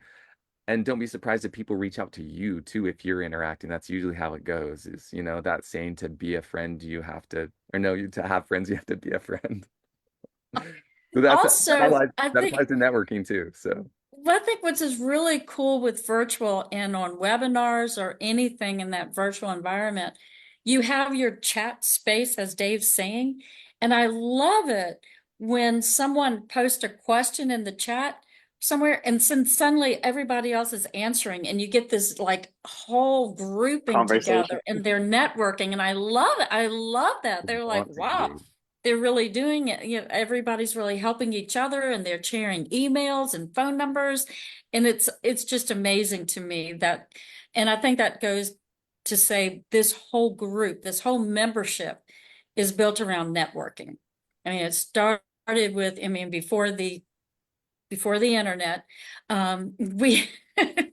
S1: And don't be surprised if people reach out to you too if you're interacting. That's usually how it goes, is, you know, that saying, to be a friend, you have to, or no, to have friends, you have to be a friend. So
S3: Also, I
S1: that
S3: think
S1: applies to networking too. So
S3: Well, I think what's is really cool with virtual and on webinars or anything in that virtual environment, you have your chat space, as Dave's saying, and I love it when someone posts a question in the chat somewhere and then suddenly everybody else is answering and you get this like whole grouping
S4: Conversation.
S3: together and they're networking, and I love it. I love that.
S1: we
S3: They're like,
S1: want to
S3: wow,
S1: engage.
S3: they're really doing it. You know, everybody's really helping each other and they're sharing emails and phone numbers. And it's just amazing to me that, and I think that goes to say this whole group, this whole membership is built around networking. I mean, it started with, I mean, before the internet, we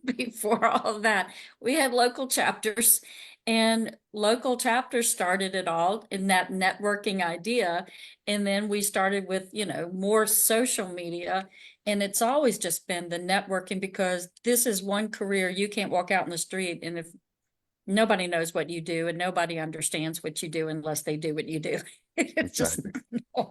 S3: before all of that, we had local chapters, and local chapters started it all in that networking idea. And then we started with, you know, more social media, and it's always just been the networking, because this is one career you can't walk out in the street and if nobody knows what you do and nobody understands what you do unless they do what you do. It's just
S1: Exactly.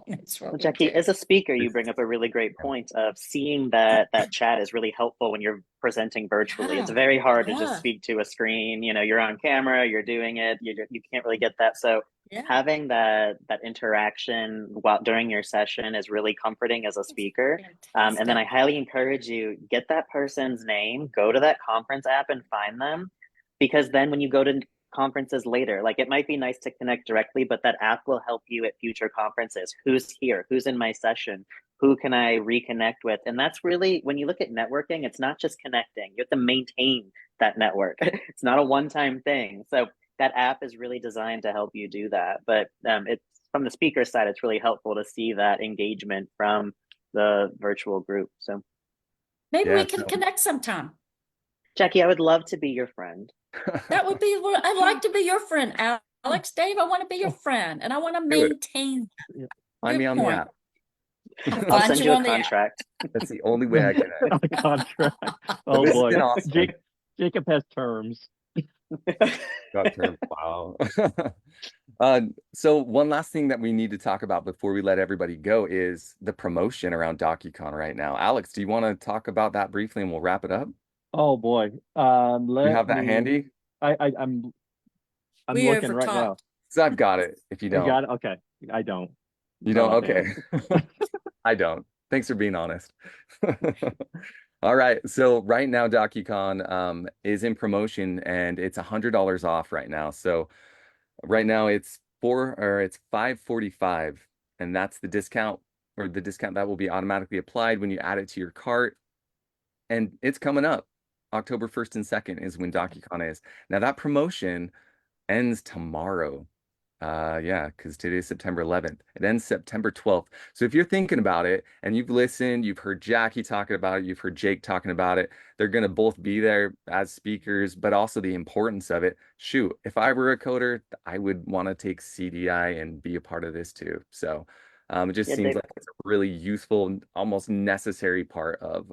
S3: it's what
S4: Well,
S3: we
S4: Jackie,
S3: do.
S4: as a speaker, you
S1: It's,
S4: bring up a really great
S1: yeah,
S4: point of seeing that chat is really helpful when you're presenting virtually. It's
S3: Yeah,
S4: very hard to just
S3: yeah,
S4: speak to a screen. You know, you're on camera, you're doing it, you can't really get that. So
S3: yeah.
S4: having that interaction while during your session is really comforting as a
S3: It's
S4: speaker. And then I
S3: fantastic.
S4: highly encourage you, get that person's name, go to that conference app and find them, because then when you go to conferences later, like it might be nice to connect directly, but that app will help you at future conferences. Who's here? Who's in my session? Who can I reconnect with? And that's really, when you look at networking, it's not just connecting. You have to maintain that network. It's not a one-time thing. So that app is really designed to help you do that. But it's from the speaker side, it's really helpful to see that engagement from the virtual group. So
S3: Maybe we
S1: yeah.
S3: can
S1: So
S3: connect sometime.
S4: Jackie, I would love to be your friend.
S3: That would be, I'd like to be your friend, Alex. Dave, I want to be your friend and I want to
S1: do it.
S3: maintain.
S1: Find me
S3: Good
S1: on the
S3: point.
S1: app.
S3: I'll
S4: I'll
S3: find
S4: send
S3: you
S4: you a
S3: on the app.
S4: contract.
S1: That's the only way I can end.
S2: A contract.
S1: But
S2: Oh
S1: this has
S2: boy.
S1: been awesome.
S2: Jacob has terms.
S1: Got term. Wow. So one last thing that we need to talk about before we let everybody go is the promotion around DOCUCON right now. Alex, do you want to talk about that briefly and we'll wrap it up?
S2: Oh boy.
S1: You have that handy?
S2: I'm
S3: We
S2: looking right now.
S3: overtalked.
S1: So I've got it. If you
S2: You
S1: don't,
S2: got it? Okay. I don't.
S1: you
S2: Sorry
S1: don't.
S2: about
S1: Okay. I don't. Thanks for being honest. All right. So right now, DOCUCON is in promotion and it's $100 off right now. So right now it's it's 545, and that's the discount, or the discount that will be automatically applied when you add it to your cart. And it's coming up. October 1st and 2nd is when DOCUCON is. Now that promotion ends tomorrow. Yeah, because today is September 11th. It ends September 12th. So if you're thinking about it and you've listened, you've heard Jackie talking about it, you've heard Jake talking about it, they're going to both be there as speakers, but also the importance of it. Shoot, if I were a coder, I would want to take CDI and be a part of this too. So it just
S4: Yeah,
S1: seems
S4: Dave.
S1: like it's a really useful, almost necessary part of,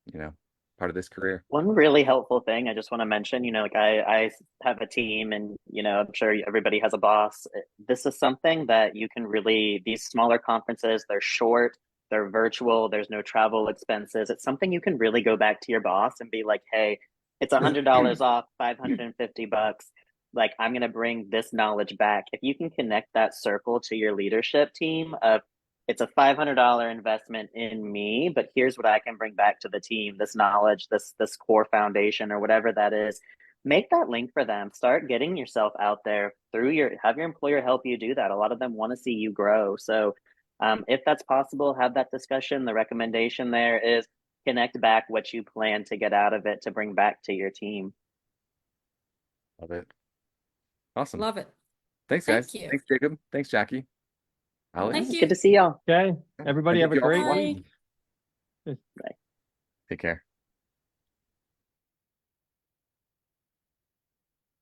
S1: you know, part of this career.
S4: One really helpful thing I just want to mention, you know, like I have a team and, you know, I'm sure everybody has a boss. This is something that you can really, these smaller conferences, they're short, they're virtual, there's no travel expenses. It's something you can really go back to your boss and be like, hey, it's $100 off, 550 bucks. Like, I'm going to bring this knowledge back. If you can connect that circle to your leadership team of, it's a $500 investment in me, but here's what I can bring back to the team, this knowledge, this core foundation or whatever that is. Make that link for them. Start getting yourself out there have your employer help you do that. A lot of them want to see you grow. So if that's possible, have that discussion. The recommendation there is connect back what you plan to get out of it to bring back to your team.
S1: Love it. Awesome.
S3: Love it.
S1: Thanks,
S3: Thank
S1: guys.
S3: you.
S1: Thanks, Jacob. Thanks, Jackie.
S4: All
S1: Alex.
S3: Thank
S4: right,
S3: you.
S4: good to see y'all.
S2: Okay. Everybody have
S1: Thank
S2: a
S1: you all for
S2: great
S3: Bye.
S2: week.
S1: watching. Take care.